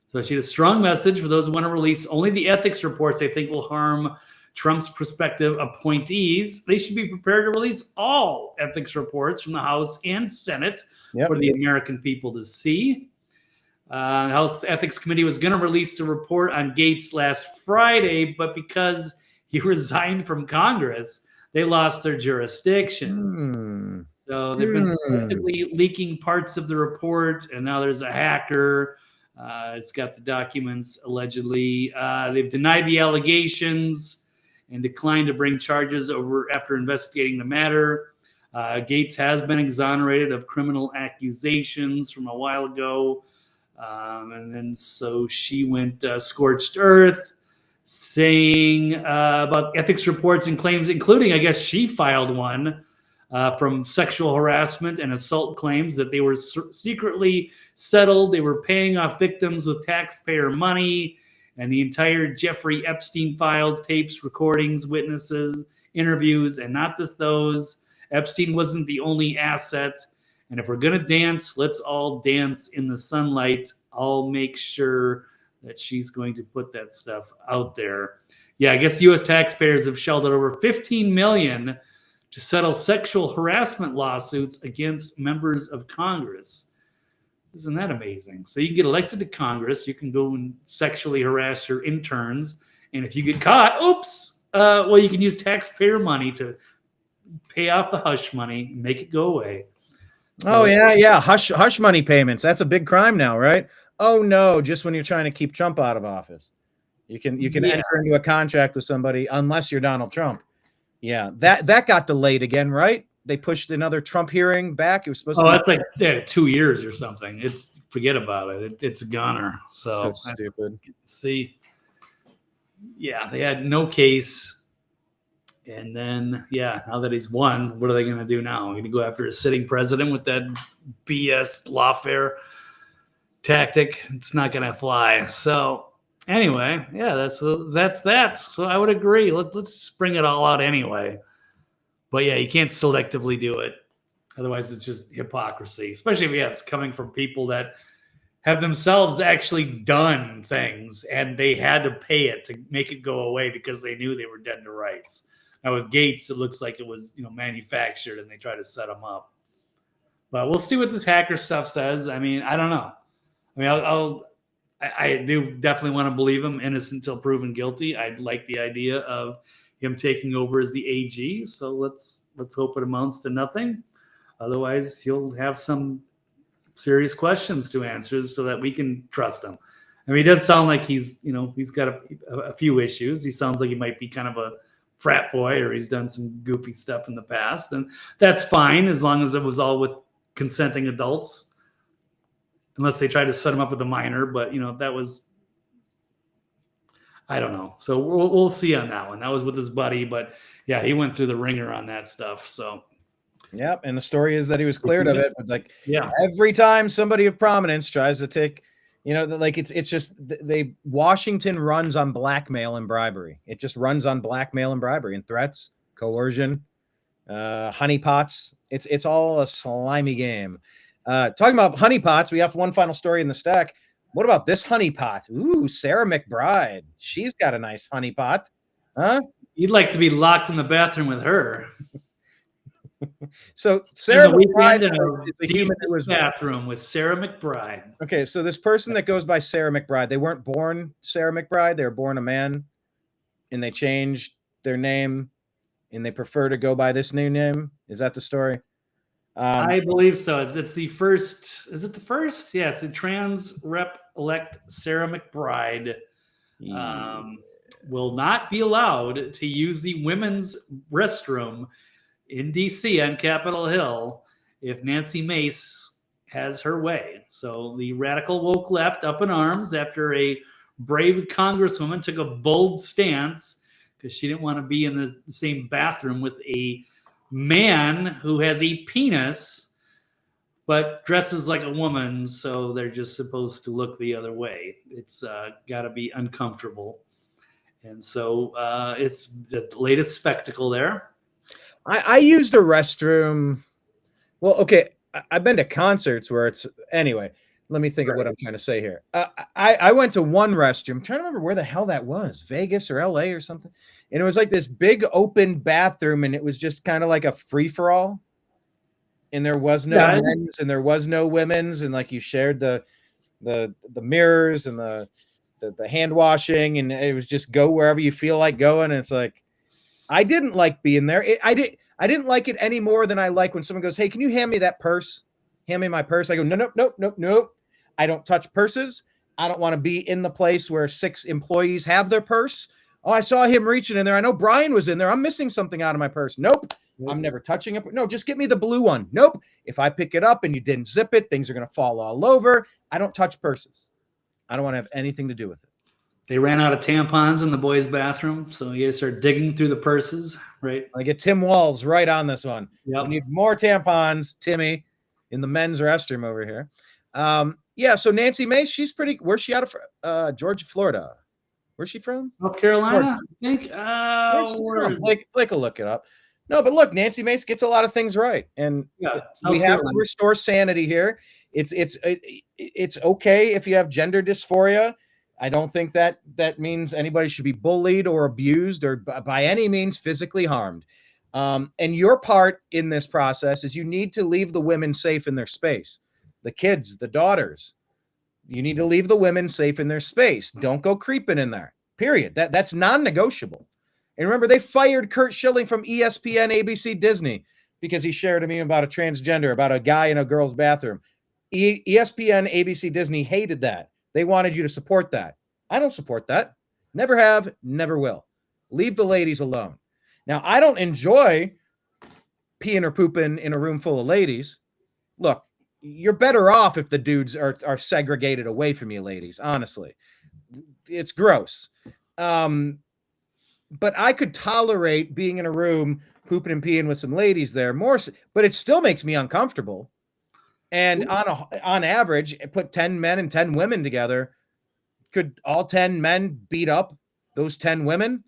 So she had a strong message for those who want to release only the ethics reports they think will harm Trump's prospective appointees. They should be prepared to release all ethics reports from the House and Senate for the American people to see. House Ethics Committee was going to release a report on Gaetz last Friday, but because he resigned from Congress, they lost their jurisdiction. So they've been selectively leaking parts of the report, and now there's a hacker. It's got the documents allegedly. They've denied the allegations and declined to bring charges over after investigating the matter. Gaetz has been exonerated of criminal accusations from a while ago. And then so she went scorched earth, saying about ethics reports and claims, including, I guess she filed one from sexual harassment and assault claims that they were secretly settled. They were paying off victims with taxpayer money, and the entire Jeffrey Epstein files, tapes, recordings, witnesses, interviews, and not just those. Epstein wasn't the only asset. And if we're going to dance, let's all dance in the sunlight. I'll make sure that she's going to put that stuff out there. Yeah, I guess U.S. taxpayers have shelled out over $15 million to settle sexual harassment lawsuits against members of Congress. Isn't that amazing? So you can get elected to Congress. You can go and sexually harass your interns. And if you get caught, well, you can use taxpayer money to pay off the hush money, make it go away. Oh, yeah. Hush money payments. That's a big crime now, right? Oh, no, just when you're trying to keep Trump out of office. You can enter into a contract with somebody unless you're Donald Trump. Yeah, that got delayed again, right? They pushed another Trump hearing back. It was supposed to be. That's like 2 years or something. Forget about it. It's a goner. So stupid. See, yeah, they had no case. And then, now that he's won, what are they going to do now? They're going to go after a sitting president with that BS lawfare tactic. It's not going to fly. So anyway, that's that. So I would agree. Let's just bring it all out anyway. But you can't selectively do it. Otherwise, it's just hypocrisy, especially if it's coming from people that have themselves actually done things and they had to pay it to make it go away because they knew they were dead to rights. Now with Gaetz, it looks like it was manufactured and they tried to set him up. But we'll see what this hacker stuff says. I mean, I don't know. I mean, I do definitely want to believe him innocent until proven guilty. I'd like the idea of him taking over as the AG. So let's hope it amounts to nothing. Otherwise, he'll have some serious questions to answer so that we can trust him. I mean, he does sound like he's got a few issues. He sounds like he might be kind of a frat boy, or he's done some goofy stuff in the past, and that's fine as long as it was all with consenting adults, unless they tried to set him up with a minor. But that was, I don't know. So we'll see on that one. That was with his buddy, but he went through the ringer on that stuff. So yep, and the story is that he was cleared of it. But every time somebody of prominence tries to take, it's just Washington runs on blackmail and bribery. It just runs on blackmail and bribery and threats, coercion, honeypots. It's all a slimy game. Talking about honeypots, we have one final story in the stack. What about this honeypot? Ooh, Sarah McBride. She's got a nice honeypot. Huh? You'd like to be locked in the bathroom with her. So Sarah McBride is a human who was bathroom with Sarah McBride. Okay, so this person that goes by Sarah McBride, they weren't born Sarah McBride. They were born a man, and they changed their name, and they prefer to go by this new name. Is that the story? I believe so. It's the first. Is it the first? Yes, the trans rep-elect Sarah McBride will not be allowed to use the women's restroom in D.C. on Capitol Hill if Nancy Mace has her way. So the radical woke left up in arms after a brave congresswoman took a bold stance because she didn't want to be in the same bathroom with a man who has a penis but dresses like a woman, so they're just supposed to look the other way. It's got to be uncomfortable. And so it's the latest spectacle there. I used a restroom. Well, okay, I've been to concerts where it's anyway. Let me think of what I'm trying to say here. I went to one restroom. I'm trying to remember where the hell that was, Vegas or LA or something. And it was like this big open bathroom, and it was just kind of like a free for all. And there was no men's and there was no women's, and like you shared the the mirrors and the hand washing, and it was just go wherever you feel like going. And it's like, I didn't like being there. I didn't like it any more than I like when someone goes, "Hey, can you hand me that purse? Hand me my purse." I go, no. I don't touch purses. I don't want to be in the place where 6 employees have their purse. Oh, I saw him reaching in there. I know Brian was in there. I'm missing something out of my purse. Nope. I'm never touching it. No, just get me the blue one. Nope. If I pick it up and you didn't zip it, things are going to fall all over. I don't touch purses. I don't want to have anything to do with it. They ran out of tampons in the boys' bathroom, so you start digging through the purses, right? I get Tim Walls right on this one. Yep. We need more tampons, Timmy, in the men's restroom over here. Yeah, so Nancy Mace, she's pretty. Where's she out of? Georgia, Florida. Where's she from? South Carolina, I think. Blake will look it up. No, but look, Nancy Mace gets a lot of things right, and we have to restore sanity here. It's okay if you have gender dysphoria. I don't think that means anybody should be bullied or abused or by any means physically harmed. And your part in this process is you need to leave the women safe in their space. The kids, the daughters, you need to leave the women safe in their space. Don't go creeping in there, period. That's non-negotiable. And remember, they fired Kurt Schilling from ESPN, ABC, Disney, because he shared a meme about a transgender, about a guy in a girl's bathroom. ESPN, ABC, Disney hated that. They wanted you to support that. I don't support that. Never have, never will. Leave the ladies alone. Now, I don't enjoy peeing or pooping in a room full of ladies. Look, you're better off if the dudes are segregated away from you, ladies. Honestly, it's gross. But I could tolerate being in a room pooping and peeing with some ladies there more, but it still makes me uncomfortable. And on average, put 10 men and 10 women together. Could all 10 men beat up those 10 women?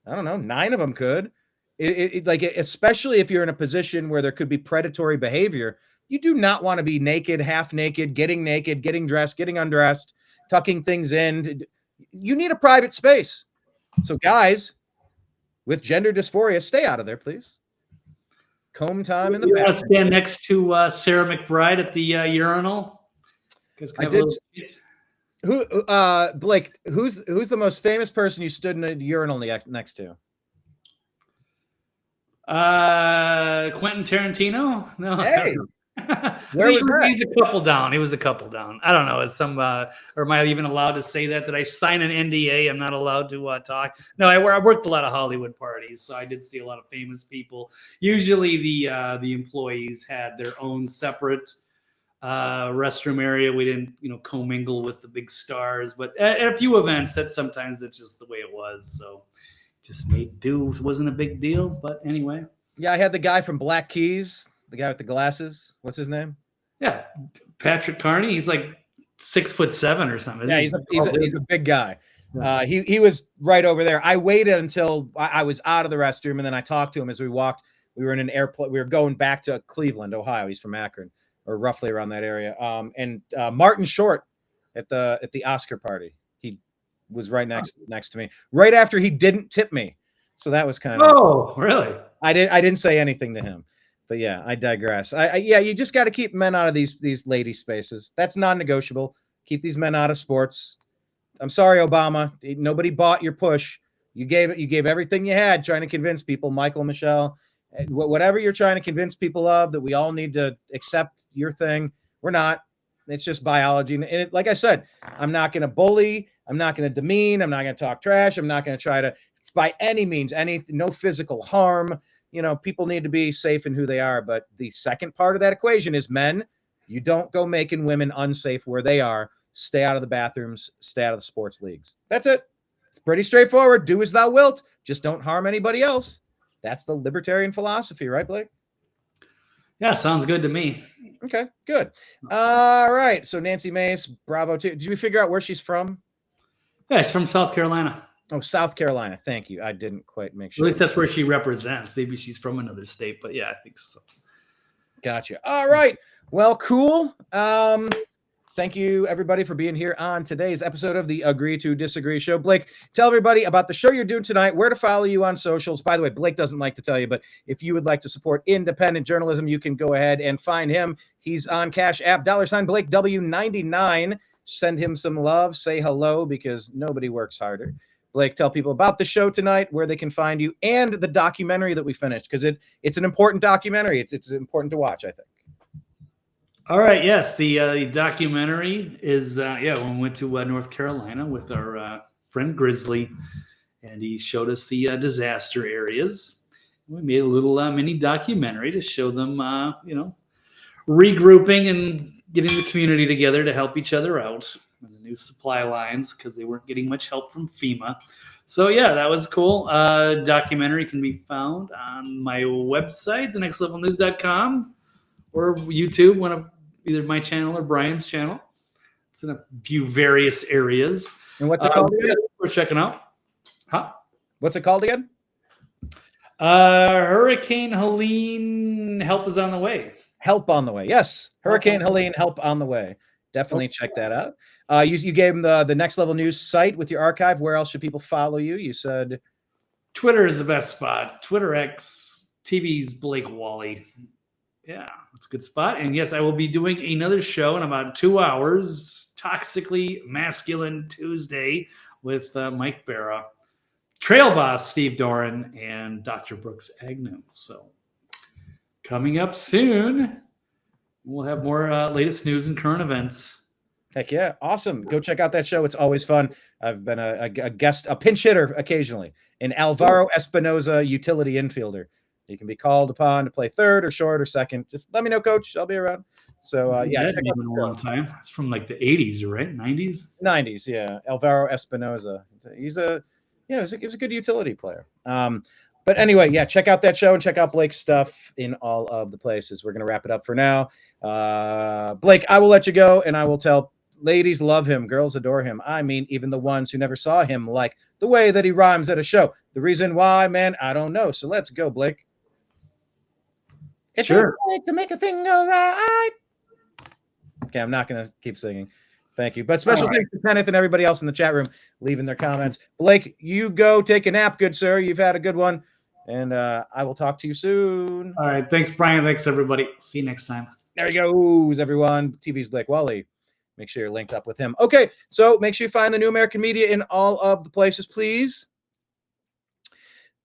I don't know. 9 of them could. Especially if you're in a position where there could be predatory behavior. You do not want to be naked, half naked, getting dressed, getting undressed, tucking things in. You need a private space. So guys with gender dysphoria, stay out of there, please. Comb time in the bathroom. Stand next to Sarah McBride at the urinal. Blake, who's the most famous person you stood in a urinal next to? Quentin Tarantino? No. Hey. Where was that? He's a couple down. He was a couple down. I don't know. Is some or am I even allowed to say that? Did I sign an NDA? I'm not allowed to talk. No, I worked a lot of Hollywood parties, so I did see a lot of famous people. Usually, the employees had their own separate restroom area. We didn't, commingle with the big stars. But at a few events, that's just the way it was. So just made do. It wasn't a big deal. But anyway. Yeah, I had the guy from Black Keys. The guy with the glasses. What's his name? Yeah, Patrick Carney. He's like 6'7" or something. Yeah, he's a big guy. He was right over there. I waited until I was out of the restroom, and then I talked to him as we walked. We were in an airplane. We were going back to Cleveland, Ohio. He's from Akron, or roughly around that area. And Martin Short at the Oscar party. He was right next to me, right after he didn't tip me. So that was kind of. Oh, really? I didn't say anything to him. But yeah, I digress. You just got to keep men out of these lady spaces. That's non-negotiable. Keep these men out of sports. I'm sorry, Obama. Nobody bought your push. You gave everything you had trying to convince people, Michael, Michelle, whatever you're trying to convince people of, that we all need to accept your thing. We're not. It's just biology. And like I said, I'm not going to bully. I'm not going to demean. I'm not going to talk trash. I'm not going to try to, by any means, no physical harm. People need to be safe in who they are. But the second part of that equation is men. You don't go making women unsafe where they are. Stay out of the bathrooms. Stay out of the sports leagues. That's it. It's pretty straightforward. Do as thou wilt. Just don't harm anybody else. That's the libertarian philosophy, right, Blake? Yeah, sounds good to me. Okay, good. All right. So Nancy Mace, bravo too. Did you figure out where she's from? Yeah, she's from South Carolina. Oh, South Carolina. Thank you. I didn't quite make sure. At least that's where she represents. Maybe she's from another state, but yeah, I think so. Gotcha. All right. Well, cool. Thank you, everybody, for being here on today's episode of the Agree to Disagree show. Blake, tell everybody about the show you're doing tonight, where to follow you on socials. By the way, Blake doesn't like to tell you, but if you would like to support independent journalism, you can go ahead and find him. He's on Cash App, $Blake W99. Send him some love. Say hello, because nobody works harder. Blake, tell people about the show tonight, where they can find you, and the documentary that we finished, because it's an important documentary. It's important to watch, I think. All right. Yes, the documentary is when we went to North Carolina with our friend Grizzly, and he showed us the disaster areas. We made a little mini documentary to show them, regrouping and getting the community together to help each other out with the new supply lines, because they weren't getting much help from FEMA. So yeah, that was cool. Documentary can be found on my website, thenextlevelnews.com, or YouTube, one of either my channel or Brian's channel. It's in a few various areas. And what's it called again? We're checking out. Huh? What's it called again? Hurricane Helene, help is on the way. Help on the way. Yes. Hurricane Helene, help on the way. Definitely check that out. You gave him the Next Level News site with your archive. Where else should people follow you? You said Twitter is the best spot. Twitter X, TV's Blake Walley. Yeah, it's a good spot. And yes, I will be doing another show in about 2 hours, Toxically Masculine Tuesday, with Mike Barra, Trail Boss Steve Doran, and Dr. Brooks Agnew. So coming up soon, we'll have more latest news and current events. Heck yeah. Awesome. Go check out that show. It's always fun. I've been a guest, a pinch hitter occasionally, an Alvaro Espinoza utility infielder. You can be called upon to play third or short or second. Just let me know, coach. I'll be around. So yeah, That's been a long time. It's from like the 80s, right? 90s? 90s, yeah. Alvaro Espinoza. He's a good utility player. But anyway, yeah, check out that show and check out Blake's stuff in all of the places. We're going to wrap it up for now. Blake, I will let you go, and I will tell ladies love him, girls adore him. I mean, even the ones who never saw him like the way that he rhymes at a show. The reason why, man, I don't know. So let's go, Blake. It's sure. To make a thing go right. Okay, I'm not going to keep singing. Thank you. But special thanks to Kenneth and everybody else in the chat room leaving their comments. Blake, you go take a nap, good sir. You've had a good one. And I will talk to you soon. All right. Thanks, Brian. Thanks, everybody. See you next time. There you go, everyone. TV's Blake Walley. Make sure you're linked up with him. Okay, so make sure you find the New American Media in all of the places, please.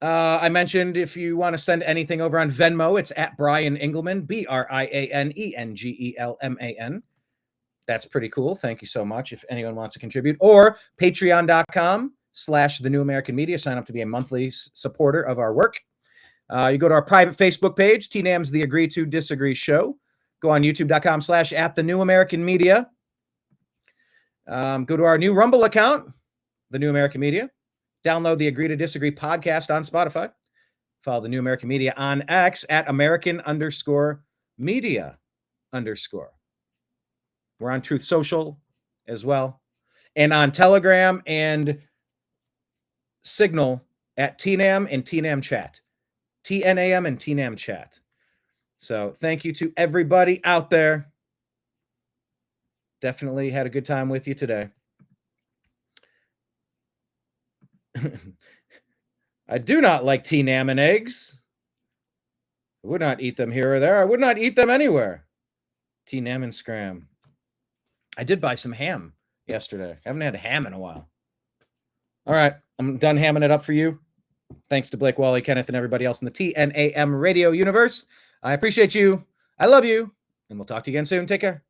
I mentioned if you want to send anything over on Venmo, it's at Brian Engelman, BrianEngelman. That's pretty cool. Thank you so much. If anyone wants to contribute, or patreon.com/the New American Media. Sign up to be a monthly supporter of our work. You go to our private Facebook page, TNAM's The Agree to Disagree Show. Go on youtube.com/at the New American Media. Go to our new Rumble account, the New American Media. Download the Agree to Disagree podcast on Spotify. Follow the New American Media on X at American_media_. We're on Truth Social as well. And on Telegram and Signal at TNAM and TNAM Chat. TNAM and TNAM Chat. So thank you to everybody out there. Definitely had a good time with you today. I do not like TNAM and eggs. I would not eat them here or there. I would not eat them anywhere. TNAM and scram. I did buy some ham yesterday. I haven't had ham in a while. All right. I'm done hamming it up for you. Thanks to Blake Walley, Kenneth, and everybody else in the TNAM radio universe. I appreciate you. I love you. And we'll talk to you again soon. Take care.